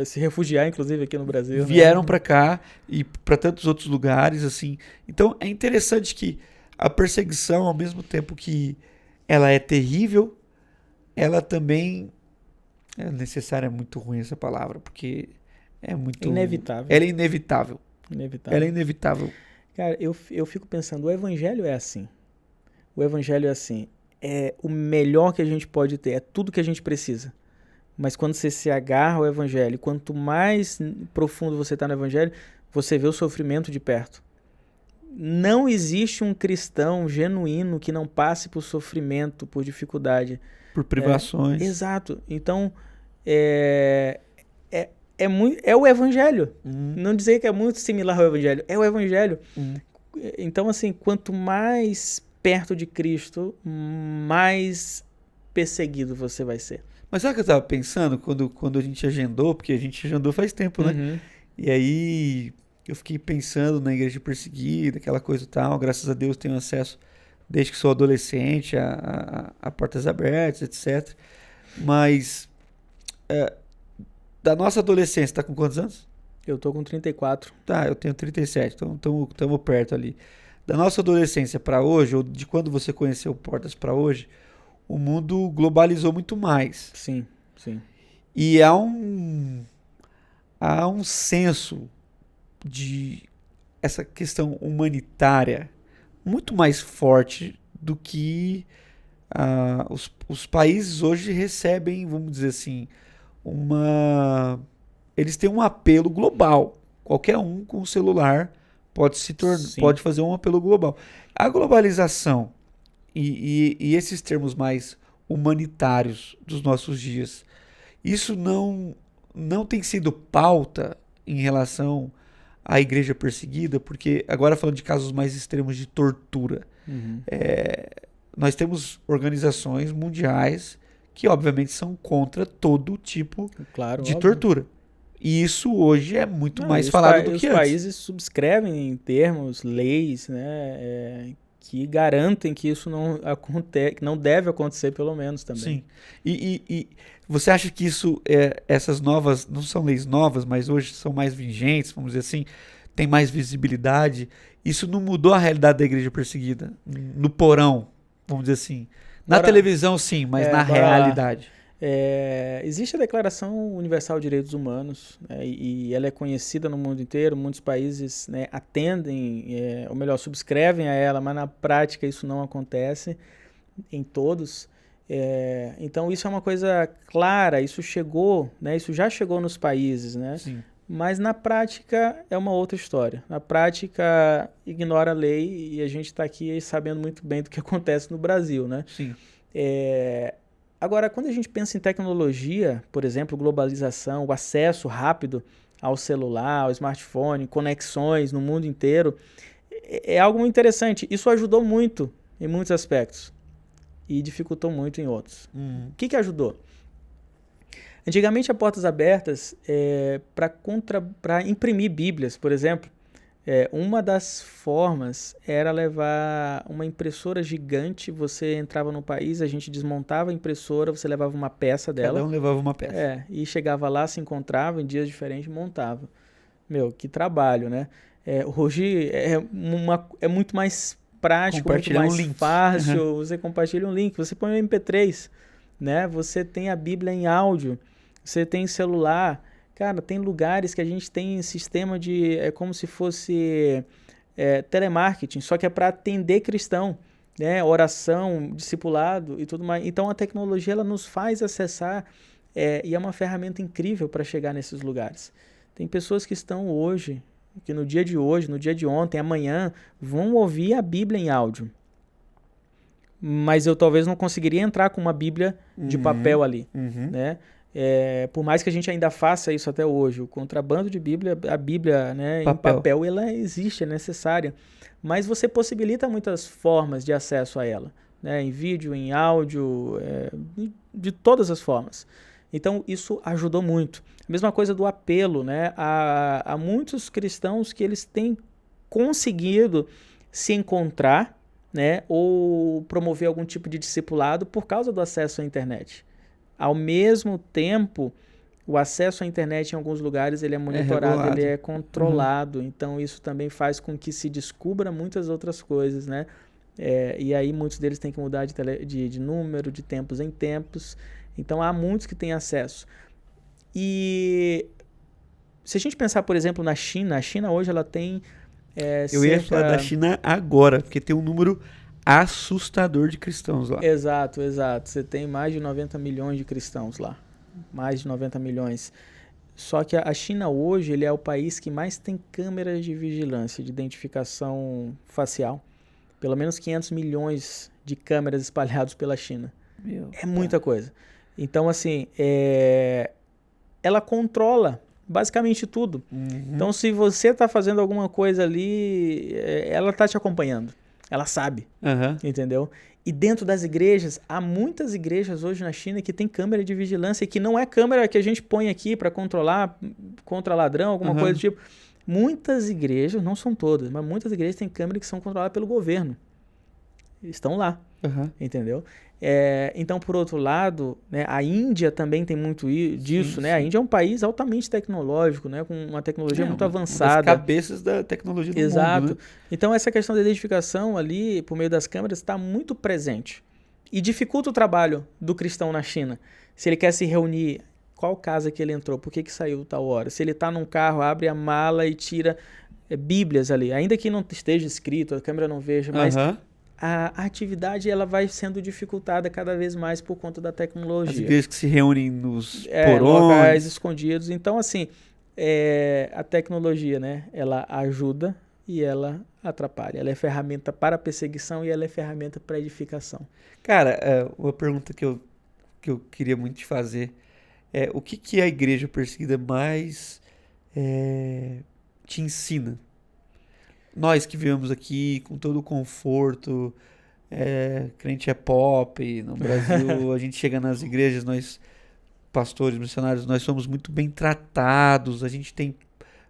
se refugiar, inclusive, aqui no Brasil. Vieram para cá e para tantos outros lugares, assim. Então, é interessante que a perseguição, ao mesmo tempo que ela é terrível, ela também é necessária, é muito ruim essa palavra, porque é muito... Inevitável. Ela é inevitável. Inevitável. Ela é inevitável. Cara, eu fico pensando, o evangelho é assim. O evangelho é assim. É o melhor que a gente pode ter, é tudo que a gente precisa. Mas quando você se agarra ao evangelho, quanto mais profundo você está no evangelho, você vê o sofrimento de perto. Não existe um cristão genuíno que não passe por sofrimento, por dificuldade. Por privações. Exato. Então, é o evangelho. Não dizer que é muito similar ao evangelho. É o evangelho. Então, assim, quanto mais perto de Cristo, mais perseguido você vai ser. Mas sabe o que eu estava pensando quando a gente agendou? Porque a gente agendou faz tempo, né? E aí eu fiquei pensando na igreja perseguida, aquela coisa e tal. Graças a Deus tenho acesso, desde que sou adolescente, a Portas Abertas, etc. Mas da nossa adolescência, tá com quantos anos? Eu tô com 34. Tá, eu tenho 37, então estamos perto ali. Da nossa adolescência para hoje, ou de quando você conheceu Portas para hoje, o mundo globalizou muito mais. Sim, sim. E há um senso de essa questão humanitária muito mais forte do que os países hoje recebem, vamos dizer assim, eles têm um apelo global. Qualquer um com o celular pode fazer um apelo global. A globalização e esses termos mais humanitários dos nossos dias, isso não tem sido pauta em relação à igreja perseguida, porque agora falando de casos mais extremos de tortura, nós temos organizações mundiais que obviamente são contra todo tipo de tortura. E isso hoje é muito mais falado do que antes. Os países subscrevem em termos, leis, né, que garantem que isso não deve acontecer, pelo menos também. Sim. E você acha que essas novas, não são leis novas, mas hoje são mais vigentes, vamos dizer assim, tem mais visibilidade, isso não mudou a realidade da igreja perseguida? No porão, vamos dizer assim. Na televisão, sim, mas na realidade. Existe a Declaração Universal de Direitos Humanos, né, e ela é conhecida no mundo inteiro, muitos países, né, atendem, ou melhor, subscrevem a ela, mas na prática isso não acontece em todos. Então isso é uma coisa clara, isso chegou, né, isso já chegou nos países, né? Sim. Mas na prática é uma outra história. Na prática ignora a lei e a gente está aqui sabendo muito bem do que acontece no Brasil, né? Sim. Agora, quando a gente pensa em tecnologia, por exemplo, globalização, o acesso rápido ao celular, ao smartphone, conexões no mundo inteiro, é algo muito interessante. Isso ajudou muito em muitos aspectos e dificultou muito em outros. O que ajudou? Antigamente, a portas abertas, para imprimir bíblias, por exemplo, uma das formas era levar uma impressora gigante. Você entrava no país, a gente desmontava a impressora, você levava uma peça dela. Cada um levava uma peça. E chegava lá, se encontrava em dias diferentes, montava. Meu, que trabalho, né? Hoje é muito mais prático, muito mais fácil. Você compartilha um link, você põe um MP3, né? Você tem a Bíblia em áudio, você tem celular. Cara, tem lugares que a gente tem sistema de... É como se fosse telemarketing, só que é para atender cristão, né? Oração, discipulado e tudo mais. Então, a tecnologia ela nos faz acessar e é uma ferramenta incrível para chegar nesses lugares. Tem pessoas que estão hoje, que no dia de hoje, no dia de ontem, amanhã, vão ouvir a Bíblia em áudio. Mas eu talvez não conseguiria entrar com uma Bíblia de papel ali, né? Por mais que a gente ainda faça isso até hoje, o contrabando de Bíblia, a Bíblia, né, em papel, ela existe, é necessária. Mas você possibilita muitas formas de acesso a ela, né, em vídeo, em áudio, de todas as formas. Então, isso ajudou muito. A mesma coisa do apelo, né, a muitos cristãos que eles têm conseguido se encontrar, né, ou promover algum tipo de discipulado por causa do acesso à internet. Ao mesmo tempo, o acesso à internet em alguns lugares ele é monitorado, ele é controlado. Então, isso também faz com que se descubra muitas outras coisas, né? E aí, muitos deles têm que mudar de número, de tempos em tempos. Então, há muitos que têm acesso. E se a gente pensar, por exemplo, na China, a China hoje ela tem... Eu ia falar da China agora, porque tem um número assustador de cristãos lá. Exato. Você tem mais de 90 milhões de cristãos lá. Mais de 90 milhões. Só que a China hoje ele é o país que mais tem câmeras de vigilância, de identificação facial. Pelo menos 500 milhões de câmeras espalhadas pela China. Muita coisa. Então, assim, ela controla basicamente tudo. Então, se você está fazendo alguma coisa ali, ela está te acompanhando. Ela sabe, entendeu? E dentro das igrejas, há muitas igrejas hoje na China que tem câmera de vigilância, que não é câmera que a gente põe aqui para controlar contra ladrão, alguma coisa do tipo. Muitas igrejas, não são todas, mas muitas igrejas têm câmeras que são controladas pelo governo. Estão lá, entendeu? Então, por outro lado, né, a Índia também tem muito disso, né? A Índia é um país altamente tecnológico, né? Com uma tecnologia muito avançada. Uma das cabeças da tecnologia do mundo, né? Então, essa questão da identificação ali, por meio das câmeras, está muito presente. E dificulta o trabalho do cristão na China. Se ele quer se reunir, qual casa que ele entrou, por que saiu tal hora? Se ele está num carro, abre a mala e tira bíblias ali. Ainda que não esteja escrito, a câmera não veja, mas... A atividade ela vai sendo dificultada cada vez mais por conta da tecnologia. As igrejas que se reúnem nos locais escondidos. Então, assim, a tecnologia, né, ela ajuda e ela atrapalha. Ela é ferramenta para perseguição e ela é ferramenta para edificação. Cara, uma pergunta que eu queria muito te fazer é o que a igreja perseguida mais te ensina? Nós que vivemos aqui com todo o conforto, crente é pop, no Brasil a gente chega nas igrejas, nós pastores, missionários, nós somos muito bem tratados, a gente tem,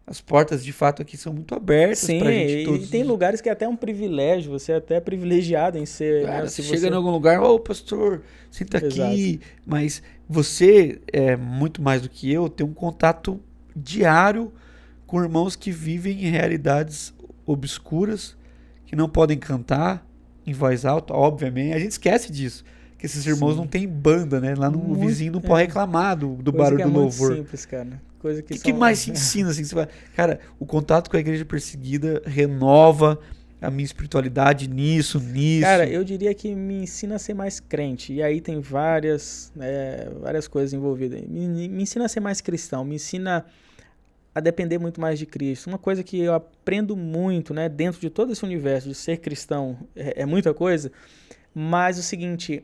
as portas de fato aqui são muito abertas pra gente. Sim, e tem lugares que é até um privilégio, você é até privilegiado em ser... Cara, né, se você chega em algum lugar, pastor, senta aqui, mas você, muito mais do que eu, tem um contato diário com irmãos que vivem em realidades obscuras, que não podem cantar em voz alta, obviamente. A gente esquece disso, que que esses irmãos não têm banda, né? Lá no vizinho não pode reclamar do barulho do louvor. Muito simples, cara. Coisa que que mais se ensina, assim? Cara, o contato com a igreja perseguida renova a minha espiritualidade nisso. Cara, eu diria que me ensina a ser mais crente. E aí tem várias coisas envolvidas. Me ensina a ser mais cristão, me ensina a depender muito mais de Cristo. Uma coisa que eu aprendo muito, né, dentro de todo esse universo de ser cristão, é muita coisa, mas o seguinte,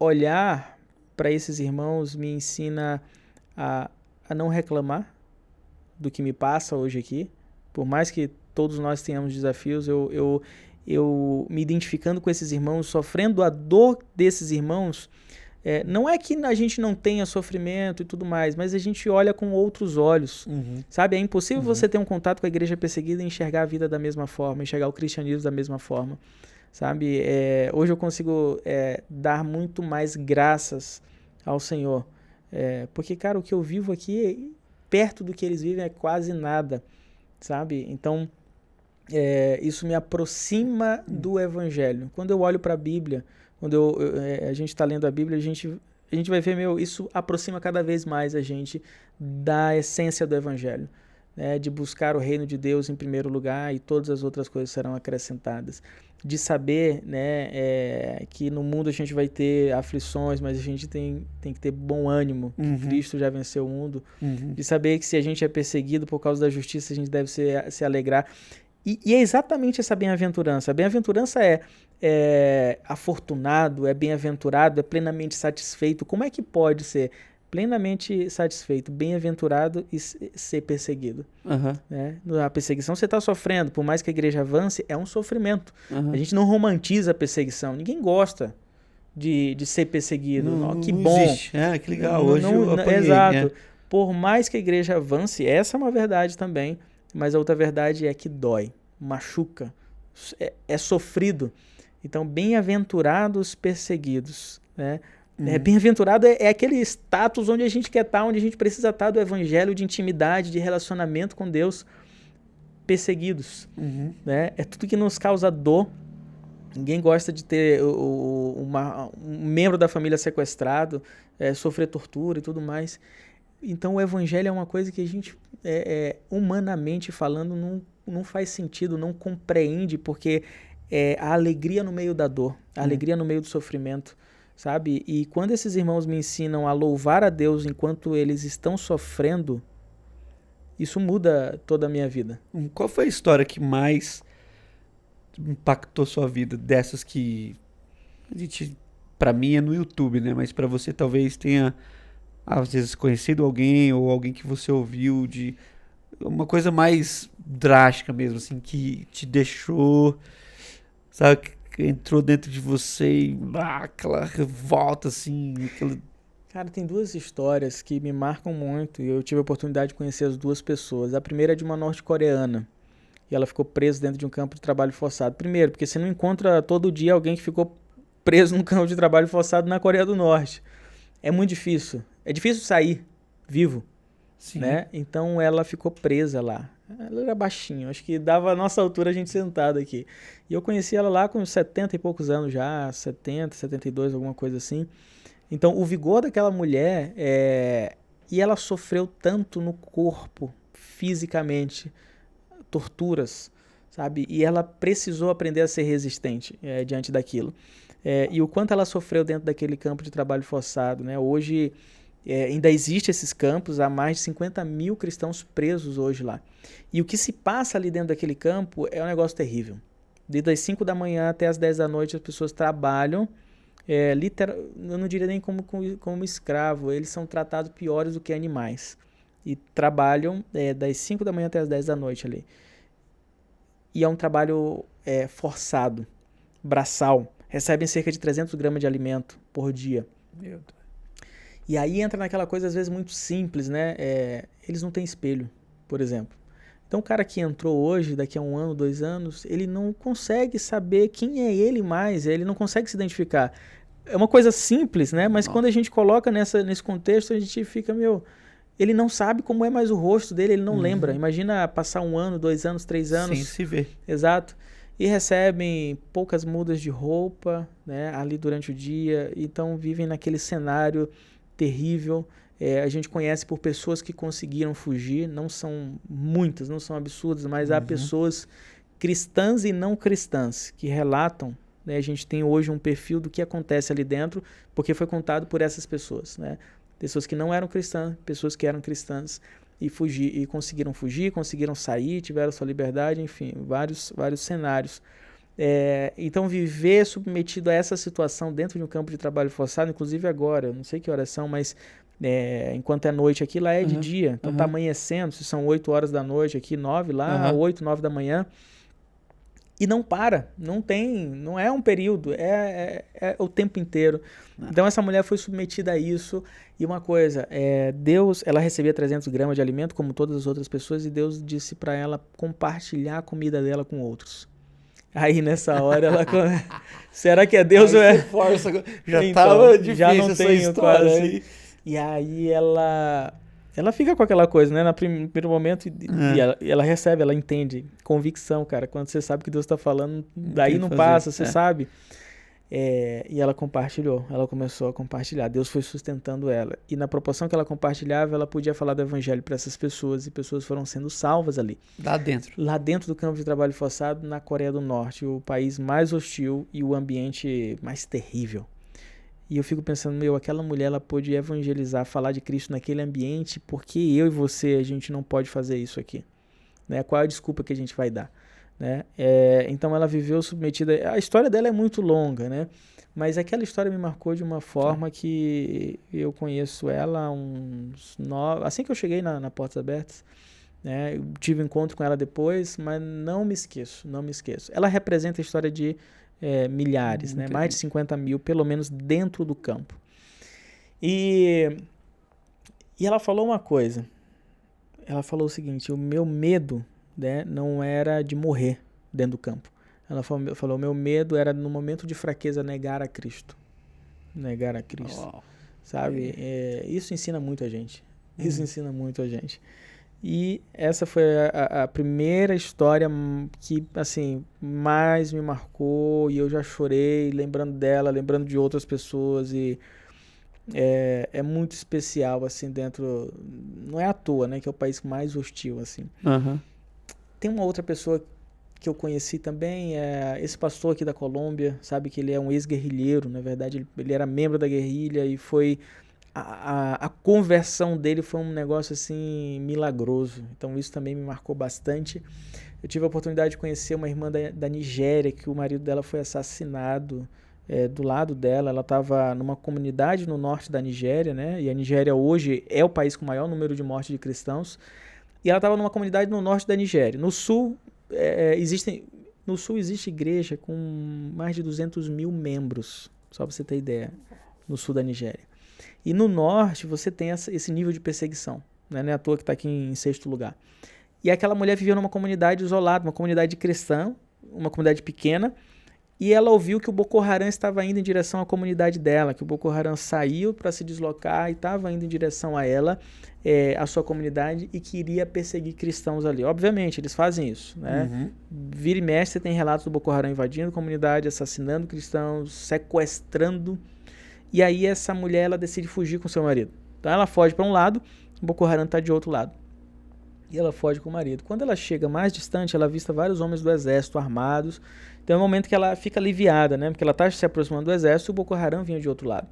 olhar para esses irmãos me ensina a não reclamar do que me passa hoje aqui, por mais que todos nós tenhamos desafios, eu me identificando com esses irmãos, sofrendo a dor desses irmãos. Não é que a gente não tenha sofrimento e tudo mais, mas a gente olha com outros olhos, sabe? É impossível você ter um contato com a igreja perseguida e enxergar a vida da mesma forma, enxergar o cristianismo da mesma forma, sabe? Hoje eu consigo dar muito mais graças ao Senhor, porque, cara, o que eu vivo aqui, perto do que eles vivem, é quase nada, sabe? Então, isso me aproxima do Evangelho. Quando eu olho para a Bíblia, quando a gente está lendo a Bíblia, a gente vai ver, isso aproxima cada vez mais a gente da essência do Evangelho, né? De buscar o reino de Deus em primeiro lugar e todas as outras coisas serão acrescentadas. De saber, né, que no mundo a gente vai ter aflições, mas a gente tem que ter bom ânimo, que Cristo já venceu o mundo. De saber que se a gente é perseguido por causa da justiça, a gente deve se alegrar. E é exatamente essa bem-aventurança. A bem-aventurança é afortunado, é bem-aventurado, é plenamente satisfeito. Como é que pode ser plenamente satisfeito, bem-aventurado e ser perseguido? Né? A perseguição você está sofrendo, por mais que a igreja avance, é um sofrimento. A gente não romantiza a perseguição. Ninguém gosta de ser perseguido. Que não bom. Existe. Que legal. Hoje eu apanhei. Exato. Por mais que a igreja avance, essa é uma verdade também. Mas a outra verdade é que dói, machuca, é sofrido. Então, bem-aventurados perseguidos, né? Bem-aventurado é aquele status onde a gente quer estar, onde a gente precisa estar do evangelho, de intimidade, de relacionamento com Deus. Perseguidos, né? É tudo que nos causa dor. Ninguém gosta de ter um membro da família sequestrado, sofrer tortura e tudo mais. Então o evangelho é uma coisa que a gente, humanamente falando, não faz sentido, não compreende, porque a alegria no meio da dor, a alegria no meio do sofrimento, sabe? E quando esses irmãos me ensinam a louvar a Deus enquanto eles estão sofrendo, isso muda toda a minha vida. Qual foi a história que mais impactou sua vida, dessas que a gente, pra mim é no YouTube, né? Mas pra você talvez tenha às vezes conhecido alguém ou alguém que você ouviu, de uma coisa mais drástica mesmo, assim, que te deixou, sabe, que entrou dentro de você e aquela revolta, assim, aquela... Cara, tem duas histórias que me marcam muito e eu tive a oportunidade de conhecer as duas pessoas. A primeira é de uma norte-coreana e ela ficou presa dentro de um campo de trabalho forçado. Primeiro, porque você não encontra todo dia alguém que ficou preso num campo de trabalho forçado na Coreia do Norte. É muito difícil. É difícil sair vivo, né? Então ela ficou presa lá. Ela era baixinha, acho que dava a nossa altura a gente sentado aqui. E eu conheci ela lá com 70 e poucos anos já, 70, 72, alguma coisa assim. Então o vigor daquela mulher, e ela sofreu tanto no corpo, fisicamente, torturas, sabe? E ela precisou aprender a ser resistente diante daquilo. E o quanto ela sofreu dentro daquele campo de trabalho forçado, né? Hoje ainda existe esses campos, há mais de 50 mil cristãos presos hoje lá. E o que se passa ali dentro daquele campo é um negócio terrível. Desde as 5 da manhã até as 10 da noite as pessoas trabalham, eu não diria nem como escravo, eles são tratados piores do que animais. E trabalham das 5 da manhã até as 10 da noite ali. E é um trabalho forçado, braçal. Recebem cerca de 300 gramas de alimento por dia. Meu Deus. E aí entra naquela coisa, às vezes, muito simples, né? Eles não têm espelho, por exemplo. Então, o cara que entrou hoje, daqui a 1 ano, 2 anos, ele não consegue saber quem é ele mais, ele não consegue se identificar. É uma coisa simples, né? Mas quando a gente coloca nesse contexto, a gente fica, ele não sabe como é mais o rosto dele, ele não lembra. Imagina passar 1 ano, 2 anos, 3 anos. Sem se ver. Exato. e recebem poucas mudas de roupa, né, ali durante o dia, então vivem naquele cenário terrível. A gente conhece por pessoas que conseguiram fugir, não são muitas, não são absurdas, mas há pessoas cristãs e não cristãs que relatam, né, a gente tem hoje um perfil do que acontece ali dentro, porque foi contado por essas pessoas, né, pessoas que não eram cristãs, pessoas que eram cristãs e conseguiram fugir, conseguiram sair, tiveram sua liberdade, enfim, vários cenários. Então, viver submetido a essa situação dentro de um campo de trabalho forçado, inclusive agora, não sei que horas são, mas enquanto é noite aqui, lá é de dia, então tá amanhecendo, se são 8 horas da noite aqui, 9 lá, 8, 9 da manhã, e não para, não é um período, é o tempo inteiro. Então essa mulher foi submetida a isso, e uma coisa, Deus, ela recebia 300 gramas de alimento, como todas as outras pessoas, e Deus disse para ela compartilhar a comida dela com outros. Aí nessa hora ela... Será que é Deus ou é... Força. Já então, tava difícil já não essa tenho história quase. aí. E aí ela fica com aquela coisa, né? No primeiro momento, e ela recebe, ela entende. Convicção, cara. Quando você sabe que Deus tá falando, daí não passa, você sabe. E ela compartilhou, ela começou a compartilhar. Deus foi sustentando ela. E na proporção que ela compartilhava, ela podia falar do evangelho para essas pessoas, e pessoas foram sendo salvas ali. Lá dentro do campo de trabalho forçado, na Coreia do Norte, o país mais hostil e o ambiente mais terrível. E eu fico pensando, aquela mulher, ela pôde evangelizar, falar de Cristo naquele ambiente, porque eu e você, a gente não pode fazer isso aqui, né? Qual é a desculpa que a gente vai dar, né? Então ela viveu submetida, a história dela é muito longa, né? Mas aquela história me marcou de uma forma que eu conheço ela há assim que eu cheguei na Portas Abertas, né? Eu tive um encontro com ela depois, mas não me esqueço. Ela representa a história de milhares, né? Mais de 50 mil, pelo menos dentro do campo. E ela falou uma coisa. Ela falou o seguinte: o meu medo, né, não era de morrer dentro do campo. Ela falou: o meu medo era, no momento de fraqueza, negar a Cristo. Sabe? Isso ensina muito a gente. E essa foi a primeira história que, assim, mais me marcou, e eu já chorei lembrando dela, lembrando de outras pessoas, e é muito especial, assim, dentro... Não é à toa, né, que é o país mais hostil, assim. Tem uma outra pessoa que eu conheci também, esse pastor aqui da Colômbia, sabe, que ele é um ex-guerrilheiro, na verdade, ele era membro da guerrilha, e foi... A conversão dele foi um negócio assim milagroso, então isso também me marcou bastante. Eu tive a oportunidade de conhecer uma irmã da Nigéria, que o marido dela foi assassinado do lado dela. Ela estava numa comunidade no norte da Nigéria, né? E a Nigéria hoje é o país com o maior número de mortes de cristãos, e ela estava numa comunidade no norte da Nigéria. No sul existe igreja com mais de 200 mil membros, só para você ter ideia, no sul da Nigéria. E no norte você tem esse nível de perseguição, né? Não é à toa que está aqui em 6º lugar. E aquela mulher vivia numa comunidade isolada, uma comunidade cristã, uma comunidade pequena, e ela ouviu que o Boko Haram estava indo em direção à comunidade dela, que o Boko Haram saiu para se deslocar e estava indo em direção a ela, a sua comunidade, e queria perseguir cristãos ali. Obviamente, eles fazem isso, né? Vira e mexe, você tem relatos do Boko Haram invadindo a comunidade, assassinando cristãos, sequestrando. E aí essa mulher, ela decide fugir com seu marido. Então ela foge para um lado, o Boko Haram está de outro lado. E ela foge com o marido. Quando ela chega mais distante, ela avista vários homens do exército armados. Então é um momento que ela fica aliviada, né? Porque ela está se aproximando do exército e o Boko Haram vinha de outro lado.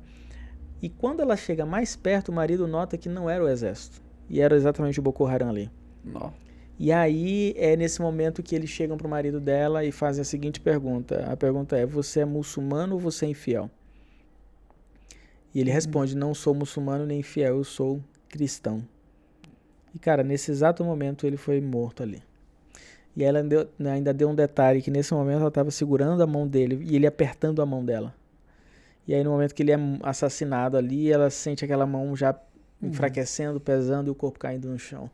E quando ela chega mais perto, o marido nota que não era o exército. E era exatamente o Boko Haram ali. Não. E aí é nesse momento que eles chegam para o marido dela e fazem a seguinte pergunta. A pergunta é: você é muçulmano ou você é infiel? E ele responde: não sou muçulmano nem infiel, eu sou cristão. E, cara, nesse exato momento ele foi morto ali. E ela ainda deu um detalhe, que nesse momento ela estava segurando a mão dele e ele apertando a mão dela. E aí no momento que ele é assassinado ali, ela sente aquela mão já enfraquecendo, pesando, e o corpo caindo no chão.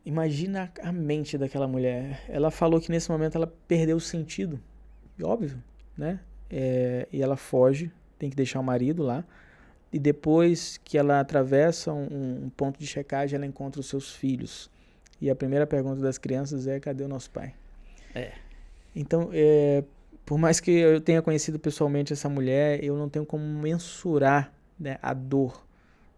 Imagina a mente daquela mulher. Ela falou que nesse momento ela perdeu o sentido. Óbvio, né? E ela foge, tem que deixar o marido lá. E depois que ela atravessa um ponto de checagem, ela encontra os seus filhos. E a primeira pergunta das crianças é: cadê o nosso pai? Então, por mais que eu tenha conhecido pessoalmente essa mulher, eu não tenho como mensurar, né, a dor,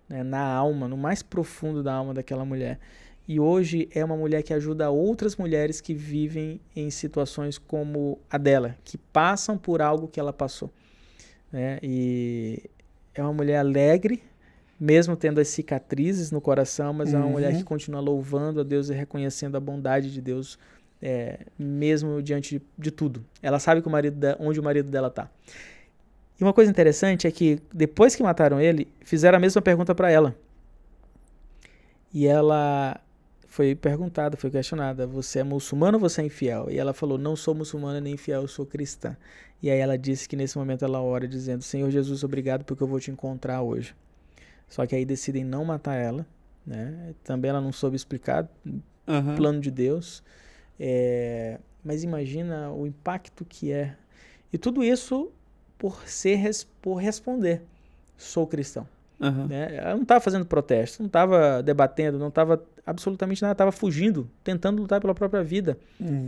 né, na alma, no mais profundo da alma daquela mulher. E hoje é uma mulher que ajuda outras mulheres que vivem em situações como a dela, que passam por algo que ela passou, né? E é uma mulher alegre, mesmo tendo as cicatrizes no coração, mas é uma mulher que continua louvando a Deus e reconhecendo a bondade de Deus, mesmo diante de tudo. Ela sabe que onde o marido dela está. E uma coisa interessante é que depois que mataram ele, fizeram a mesma pergunta para ela. E ela foi perguntada, foi questionada: você é muçulmana ou você é infiel? E ela falou: não sou muçulmana nem infiel, eu sou cristã. E aí ela disse que nesse momento ela ora dizendo: Senhor Jesus, obrigado porque eu vou te encontrar hoje. Só que aí decidem não matar ela, né? Também ela não soube explicar o plano de Deus. Mas imagina o impacto que é. E tudo isso por responder: sou cristão. Né? Ela não estava fazendo protesto, não estava debatendo, não estava absolutamente nada, estava fugindo, tentando lutar pela própria vida.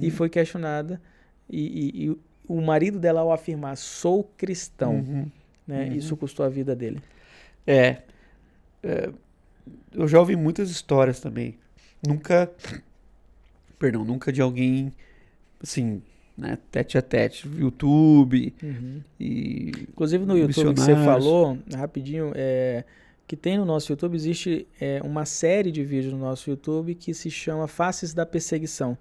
E foi questionada. E o marido dela, ao afirmar: sou cristão, né? Isso custou a vida dele. Eu já ouvi muitas histórias também. Nunca de alguém, assim, né, tete a tete, YouTube e inclusive no YouTube que você falou, rapidinho, que tem no nosso YouTube, existe uma série de vídeos no nosso YouTube que se chama Faces da Perseguição.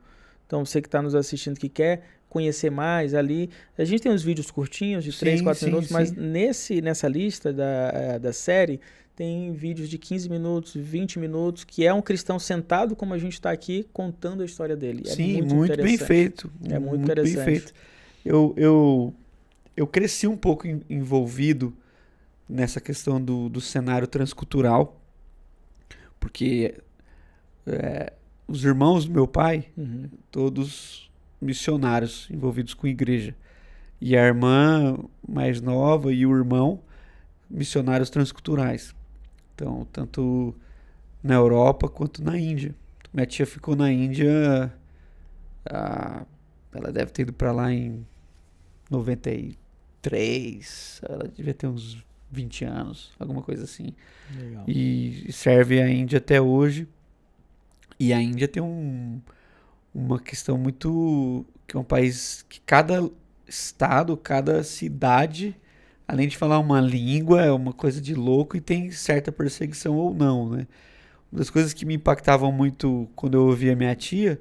Então você que está nos assistindo, que quer conhecer mais ali, a gente tem uns vídeos curtinhos de 3, 4 minutos, mas nessa lista da série tem vídeos de 15 minutos, 20 minutos, que é um cristão sentado como a gente está aqui, contando a história dele. Sim, muito bem feito. É muito interessante. Bem feito. Eu cresci um pouco envolvido nessa questão do cenário transcultural, porque os irmãos do meu pai, todos missionários envolvidos com igreja, e a irmã mais nova e o irmão, missionários transculturais. Então, tanto na Europa quanto na Índia. Minha tia ficou na Índia, ela deve ter ido para lá em 93, ela devia ter uns 20 anos, alguma coisa assim. Legal. E serve a Índia até hoje. E a Índia tem uma questão muito... que é um país que cada estado, cada cidade, além de falar uma língua, é uma coisa de louco e tem certa perseguição ou não, né? Uma das coisas que me impactavam muito quando eu ouvia minha tia,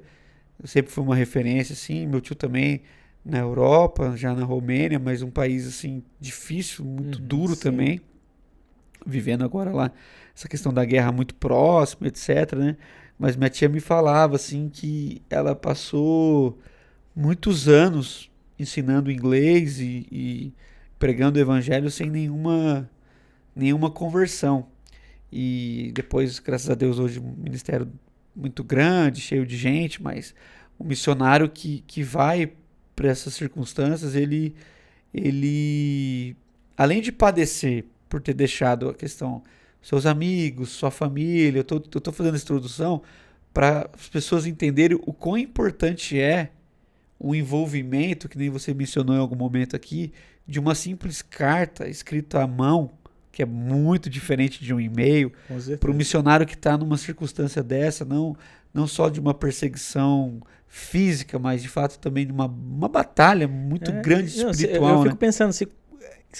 eu sempre fui uma referência, assim, meu tio também na Europa, já na Romênia, mas um país, assim, difícil, muito duro também, vivendo agora lá, essa questão da guerra muito próxima, etc, né? Mas minha tia me falava, assim, que ela passou muitos anos ensinando inglês e pregando o evangelho sem nenhuma conversão. E depois, graças a Deus, hoje um ministério muito grande, cheio de gente, mas um missionário que vai para essas circunstâncias, ele além de padecer por ter deixado a questão seus amigos, sua família, eu tô fazendo essa introdução para as pessoas entenderem o quão importante é o envolvimento, que nem você mencionou em algum momento aqui, de uma simples carta escrita à mão, que é muito diferente de um e-mail, para o missionário que está numa circunstância dessa, não só de uma perseguição física, mas de fato também de uma batalha muito grande espiritual. Eu fico pensando, se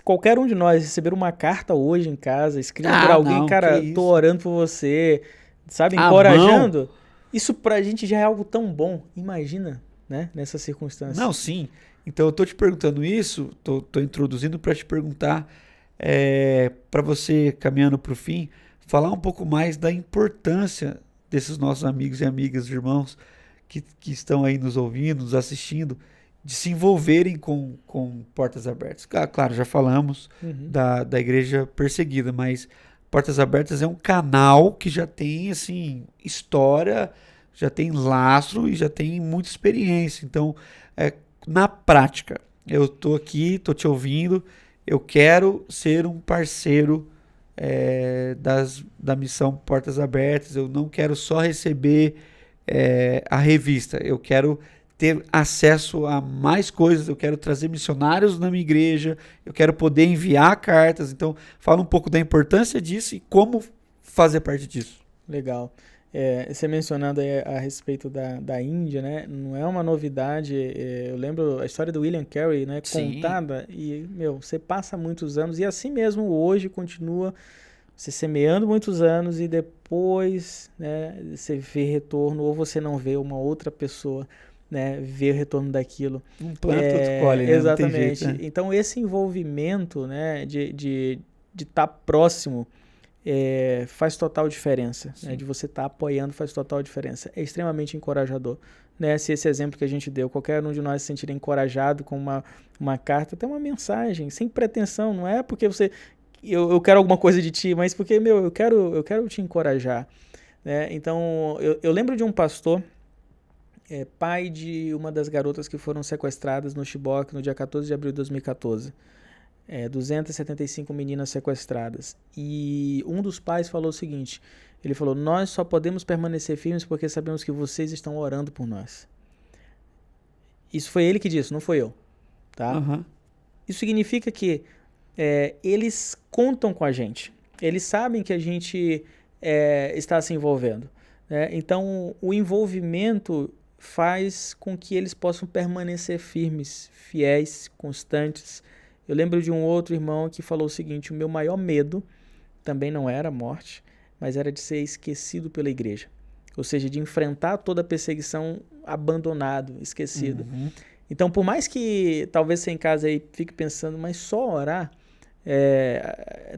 qualquer um de nós receber uma carta hoje em casa, escrita por alguém, cara, tô orando por você, sabe, encorajando, isso pra gente já é algo tão bom. Imagina, né, nessa circunstância. Não, sim. Então eu tô te perguntando isso, tô introduzindo para te perguntar, para você, caminhando para o fim, falar um pouco mais da importância desses nossos amigos e amigas, irmãos, que estão aí nos ouvindo, nos assistindo, de se envolverem com Portas Abertas. Claro, já falamos da igreja perseguida, mas Portas Abertas é um canal que já tem, assim, história, já tem lastro e já tem muita experiência. Então, na prática, eu tô aqui, tô te ouvindo, eu quero ser um parceiro da missão Portas Abertas, eu não quero só receber a revista, eu quero ter acesso a mais coisas, eu quero trazer missionários na minha igreja, eu quero poder enviar cartas. Então, fala um pouco da importância disso e como fazer parte disso. Legal. Você mencionando aí a respeito da Índia, né? Não é uma novidade. Eu lembro a história do William Carey, né? Sim. Contada. E, você passa muitos anos, e assim mesmo hoje continua você semeando muitos anos e depois, né, você vê retorno, ou você não vê uma outra pessoa, né, ver o retorno daquilo. Um planta, outro colhe, né? Exatamente. Não tem jeito, né? Então, esse envolvimento, né, de estar próximo faz total diferença. Né, de você estar apoiando faz total diferença. É extremamente encorajador. Né, se esse exemplo que a gente deu, qualquer um de nós se sentir encorajado com uma carta, até uma mensagem, sem pretensão, não é porque eu quero alguma coisa de ti, mas porque, eu quero te encorajar. Né? Então, eu lembro de um pastor, pai de uma das garotas que foram sequestradas no Chibok no dia 14 de abril de 2014. 275 meninas sequestradas. E um dos pais falou o seguinte, ele falou, nós só podemos permanecer firmes porque sabemos que vocês estão orando por nós. Isso foi ele que disse, não foi eu. Tá? Uhum. Isso significa que eles contam com a gente. Eles sabem que a gente está se envolvendo. Né? Então, o envolvimento faz com que eles possam permanecer firmes, fiéis, constantes. Eu lembro de um outro irmão que falou o seguinte, o meu maior medo também não era a morte, mas era de ser esquecido pela igreja. Ou seja, de enfrentar toda a perseguição abandonado, esquecido. Uhum. Então, por mais que talvez você em casa aí fique pensando, mas só orar,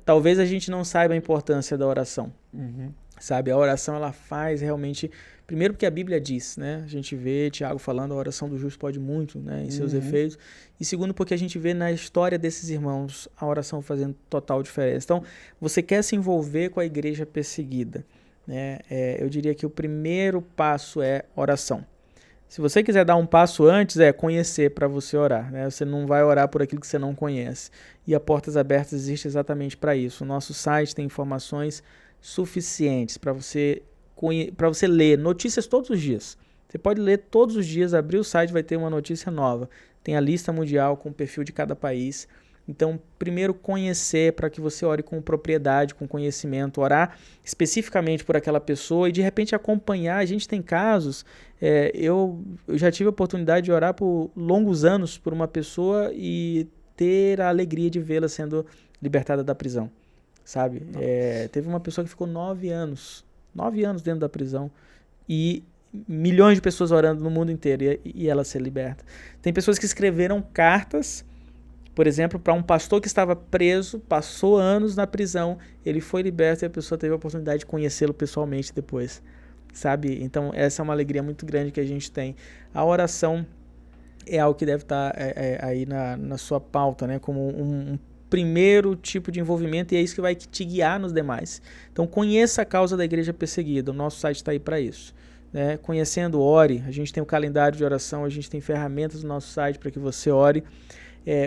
talvez a gente não saiba a importância da oração. Uhum. Sabe, a oração ela faz realmente, primeiro porque a Bíblia diz, né? A gente vê Tiago falando, a oração do justo pode muito, né? Em seus efeitos. E segundo porque a gente vê na história desses irmãos a oração fazendo total diferença. Então, você quer se envolver com a igreja perseguida, né? Eu diria que o primeiro passo é oração. Se você quiser dar um passo antes, conhecer para você orar. Né? Você não vai orar por aquilo que você não conhece. E a Portas Abertas existe exatamente para isso. O nosso site tem informações suficientes para você ler notícias todos os dias. Você pode ler todos os dias, abrir o site, vai ter uma notícia nova. Tem a lista mundial com o perfil de cada país. Então, primeiro conhecer para que você ore com propriedade, com conhecimento, orar especificamente por aquela pessoa e de repente acompanhar. A gente tem casos, eu já tive a oportunidade de orar por longos anos por uma pessoa e ter a alegria de vê-la sendo libertada da prisão, sabe? Teve uma pessoa que ficou 9 anos dentro da prisão e milhões de pessoas orando no mundo inteiro e ela ser liberta. Tem pessoas que escreveram cartas, por exemplo, para um pastor que estava preso, passou anos na prisão, ele foi liberto e a pessoa teve a oportunidade de conhecê-lo pessoalmente depois, sabe? Então, essa é uma alegria muito grande que a gente tem. A oração é algo que deve estar aí na sua pauta, né? Como um primeiro tipo de envolvimento e é isso que vai te guiar nos demais. Então, conheça a causa da igreja perseguida. O nosso site está aí para isso. Né? Conhecendo, ore. A gente tem o calendário de oração, a gente tem ferramentas no nosso site para que você ore.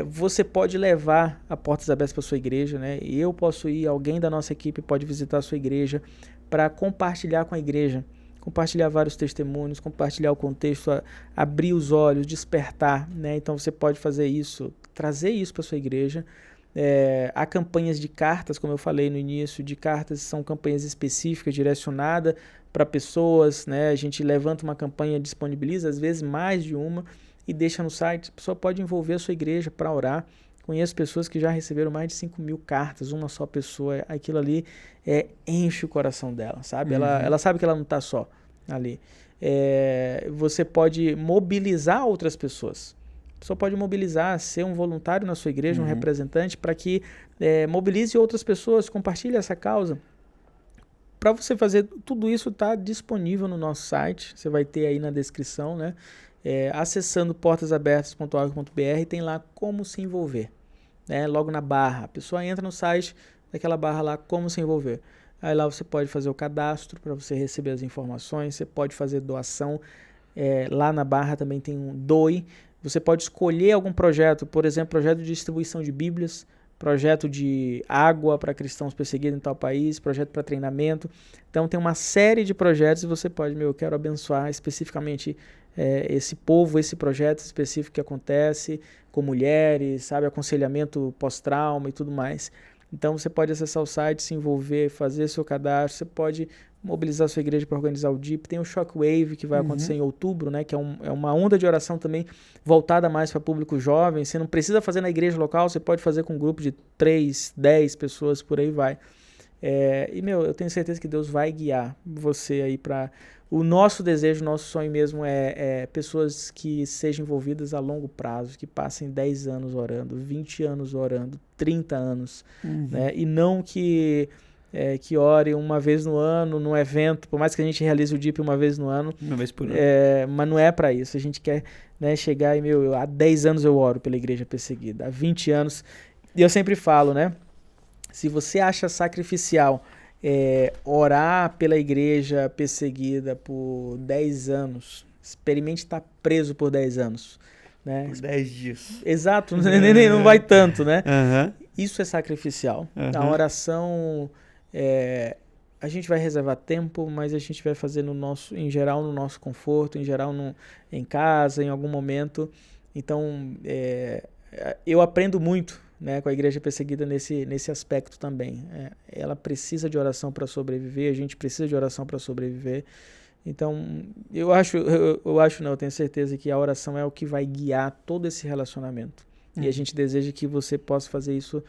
Você pode levar a Portas Abertas para sua igreja, né? Eu posso ir, alguém da nossa equipe pode visitar a sua igreja para compartilhar com a igreja, compartilhar vários testemunhos, compartilhar o contexto, abrir os olhos, despertar, né? Então você pode fazer isso, trazer isso para sua igreja. Há campanhas de cartas, como eu falei no início, de cartas são campanhas específicas, direcionadas para pessoas, né? A gente levanta uma campanha, disponibiliza às vezes mais de uma, e deixa no site, a pessoa pode envolver a sua igreja para orar. Conheço pessoas que já receberam mais de 5.000 cartas, uma só pessoa, aquilo ali enche o coração dela, sabe? Ela sabe que ela não está só ali. Você pode mobilizar outras pessoas. A pessoa pode mobilizar, ser um voluntário na sua igreja, um representante, para que mobilize outras pessoas, compartilhe essa causa. Para você fazer tudo isso, está disponível no nosso site, você vai ter aí na descrição, né? Acessando portasabertas.org.br, tem lá como se envolver, né? Logo na barra, a pessoa entra no site, daquela barra lá, como se envolver. Aí lá você pode fazer o cadastro para você receber as informações, você pode fazer doação, lá na barra também tem um doe, você pode escolher algum projeto, por exemplo, projeto de distribuição de bíblias, projeto de água para cristãos perseguidos em tal país, projeto para treinamento. Então tem uma série de projetos e você pode, eu quero abençoar especificamente esse povo, esse projeto específico que acontece com mulheres, sabe, aconselhamento pós-trauma e tudo mais. Então você pode acessar o site, se envolver, fazer seu cadastro, você pode mobilizar a sua igreja para organizar o DIP. Tem o Shockwave, que vai acontecer em outubro, né, que é uma onda de oração também voltada mais para público jovem. Você não precisa fazer na igreja local, você pode fazer com um grupo de 3, 10 pessoas, por aí vai. E, eu tenho certeza que Deus vai guiar você aí para... O nosso desejo, nosso sonho mesmo é pessoas que sejam envolvidas a longo prazo, que passem 10 anos orando, 20 anos orando, 30 anos, né? E não que ore uma vez no ano, num evento, por mais que a gente realize o DIP uma vez no ano, uma vez por ano. Mas não é para isso. A gente quer, né, chegar e, há 10 anos eu oro pela igreja perseguida, há 20 anos, e eu sempre falo, né, se você acha sacrificial orar pela igreja perseguida por 10 anos, experimente estar preso por 10 anos. Né? Por 10 dias. Exato, não vai tanto, né? Uhum. Isso é sacrificial. A oração, a gente vai reservar tempo, mas a gente vai fazer em geral no nosso conforto, em geral em casa, em algum momento. Então, eu aprendo muito, né, com a igreja perseguida nesse aspecto também. Ela precisa de oração para sobreviver, a gente precisa de oração para sobreviver. Então, eu tenho certeza que a oração é o que vai guiar todo esse relacionamento. E a gente deseja que você possa fazer isso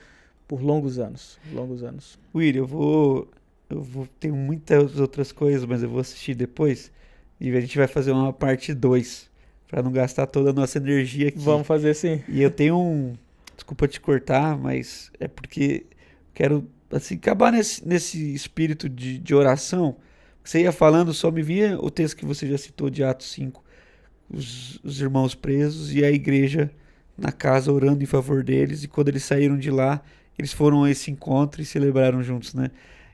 por longos anos. William, eu vou ter muitas outras coisas, mas eu vou assistir depois e a gente vai fazer uma parte 2 para não gastar toda a nossa energia aqui. Vamos fazer sim. E eu tenho desculpa te cortar, mas é porque quero assim, acabar nesse espírito de oração. Você ia falando, só me vinha o texto que você já citou de Atos 5, os irmãos presos e a igreja na casa orando em favor deles, e quando eles saíram de lá, eles foram a esse encontro e celebraram juntos, né?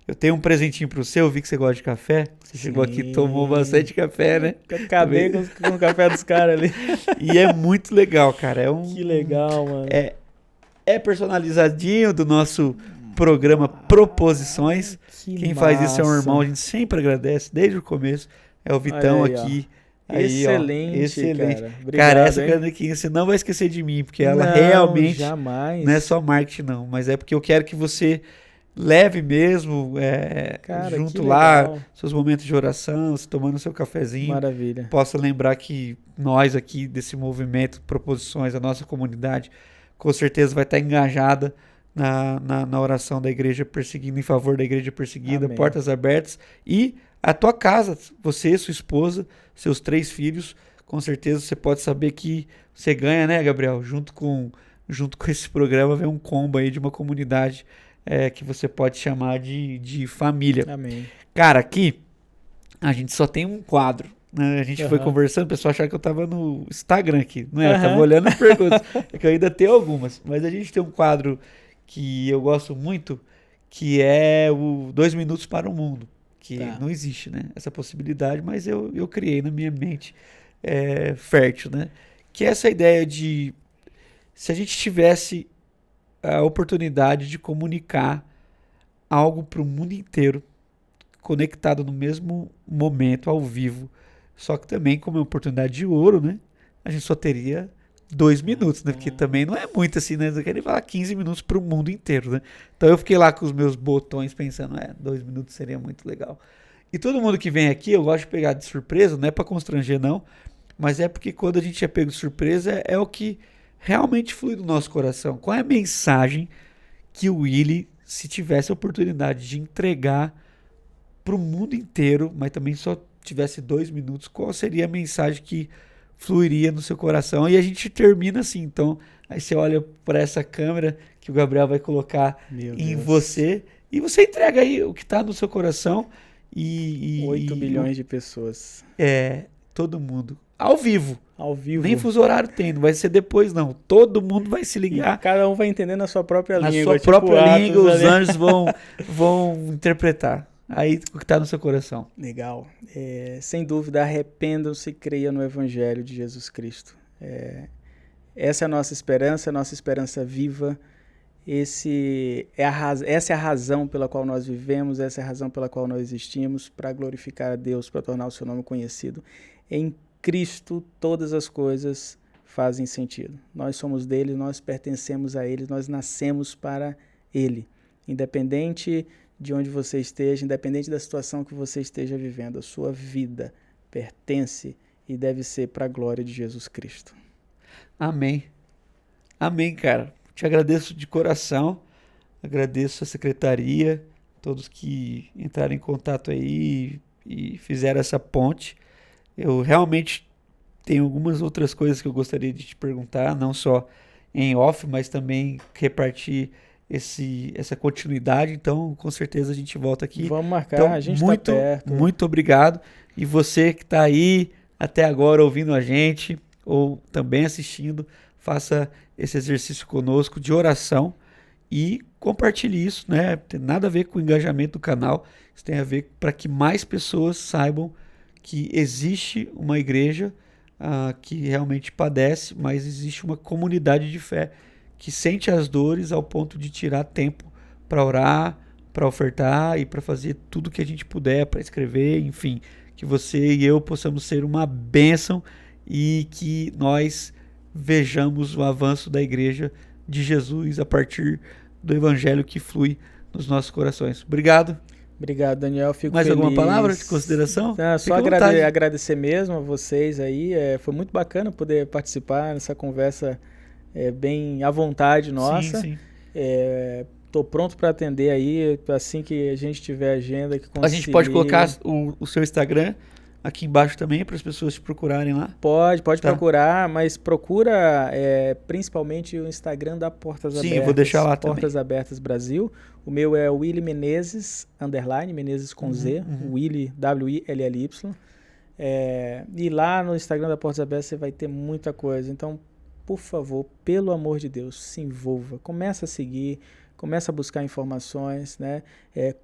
Eu tenho um presentinho para você, eu vi que você gosta de café, você chegou aqui e tomou bastante café, né? Acabei com o café dos caras ali. E é muito legal, cara. Que legal, mano. É personalizadinho do nosso programa Proposições. Quem faz isso é um irmão, a gente sempre agradece desde o começo. É o Vitão aqui. Aí, excelente. Cara. Obrigado, cara, essa canequinha você não vai esquecer de mim, porque ela realmente jamais. Não é só marketing, não, mas é porque eu quero que você leve mesmo, cara, junto lá, seus momentos de oração, você tomando seu cafezinho. Maravilha. Possa lembrar que nós aqui desse movimento Proposições, a nossa comunidade, com certeza vai estar engajada na oração da igreja perseguindo, em favor da igreja perseguida. Amém. Portas abertas. E a tua casa, você, sua esposa, seus 3 filhos, com certeza você pode saber que você ganha, né, Gabriel? Junto com esse programa vem um combo aí de uma comunidade que você pode chamar de família. Amém. Cara, aqui a gente só tem um quadro. A gente foi conversando, o pessoal achava que eu tava no Instagram aqui, não é? Eu tava olhando as perguntas, é que eu ainda tenho algumas, mas a gente tem um quadro que eu gosto muito, que é o 2 minutos para o mundo, que não existe, né? Essa possibilidade, mas eu criei na minha mente fértil, né? Que é essa ideia de, se a gente tivesse a oportunidade de comunicar algo para o mundo inteiro, conectado no mesmo momento, ao vivo, só que também, como é uma oportunidade de ouro, né? A gente só teria 2 minutos, né? Porque também não é muito assim, né? Eu quero falar 15 minutos para o mundo inteiro, né? Então eu fiquei lá com os meus botões pensando, 2 minutos seria muito legal. E todo mundo que vem aqui, eu gosto de pegar de surpresa, não é para constranger não, mas é porque quando a gente é pego de surpresa, é o que realmente flui do nosso coração. Qual é a mensagem que o Willy, se tivesse a oportunidade de entregar para o mundo inteiro, mas também só tivesse 2 minutos, qual seria a mensagem que fluiria no seu coração? E a gente termina assim, então, aí você olha para essa câmera que o Gabriel vai colocar você, e você entrega aí o que está no seu coração. 8 bilhões de pessoas. Todo mundo. Ao vivo. Nem fuso horário tem, não vai ser depois não. Todo mundo vai se ligar. E cada um vai entender na sua própria língua. Na sua própria língua, os anjos vão interpretar. Aí o que está no seu coração. Legal. Sem dúvida, arrependam-se e creiam no Evangelho de Jesus Cristo. Essa é a nossa esperança viva. Essa é a razão pela qual nós vivemos, essa é a razão pela qual nós existimos, para glorificar a Deus, para tornar o seu nome conhecido em Cristo, todas as coisas fazem sentido. Nós somos dele, nós pertencemos a ele, nós nascemos para ele. Independente de onde você esteja, independente da situação que você esteja vivendo, a sua vida pertence e deve ser para a glória de Jesus Cristo. Amém. Amém, cara. Te agradeço de coração, agradeço a secretaria, todos que entraram em contato aí e fizeram essa ponte. Eu realmente tenho algumas outras coisas que eu gostaria de te perguntar, não só em off, mas também repartir essa continuidade. Então, com certeza a gente volta aqui. Vamos marcar, então, a gente está perto. Muito obrigado. E você que está aí até agora ouvindo a gente ou também assistindo, faça esse exercício conosco de oração e compartilhe isso, né? Tem nada a ver com o engajamento do canal, isso tem a ver para que mais pessoas saibam que existe uma igreja que realmente padece, mas existe uma comunidade de fé que sente as dores ao ponto de tirar tempo para orar, para ofertar e para fazer tudo que a gente puder, para escrever, enfim, que você e eu possamos ser uma bênção e que nós vejamos o avanço da igreja de Jesus a partir do evangelho que flui nos nossos corações. Obrigado. Obrigado, Daniel. Fico Mais feliz. alguma palavra de consideração? Só agradecer mesmo a vocês aí. Foi muito bacana poder participar nessa conversa bem à vontade nossa. Sim. Tô pronto para atender aí, assim que a gente tiver agenda. Que a gente pode colocar o seu Instagram aqui embaixo também para as pessoas te procurarem lá? Pode procurar, mas procura principalmente o Instagram da Portas Abertas. Sim, eu vou deixar lá também. Portas Abertas Brasil. O meu é Willy Menezes, _ Menezes com Z, Willy, W-I-L-L-Y. E lá no Instagram da Portas Abertas você vai ter muita coisa. Então, por favor, pelo amor de Deus, se envolva. Começa a seguir, começa a buscar informações, né?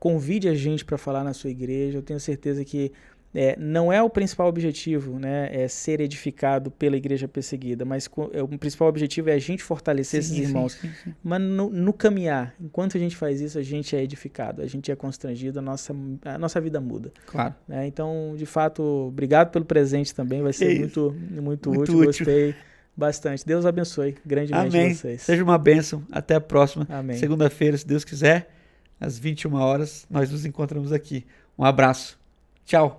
Convide a gente para falar na sua igreja. Eu tenho certeza que não é o principal objetivo, né, ser edificado pela igreja perseguida, mas o principal objetivo é a gente fortalecer esses irmãos. Sim. Mas no caminhar, enquanto a gente faz isso, a gente é edificado, a gente é constrangido, a nossa vida muda. Claro. Né? Então, de fato, obrigado pelo presente também, vai ser muito útil, gostei bastante. Deus abençoe grandemente vocês. Seja uma bênção, até a próxima. Amém. Segunda-feira, se Deus quiser, às 21 horas, nós nos encontramos aqui. Um abraço. Tchau.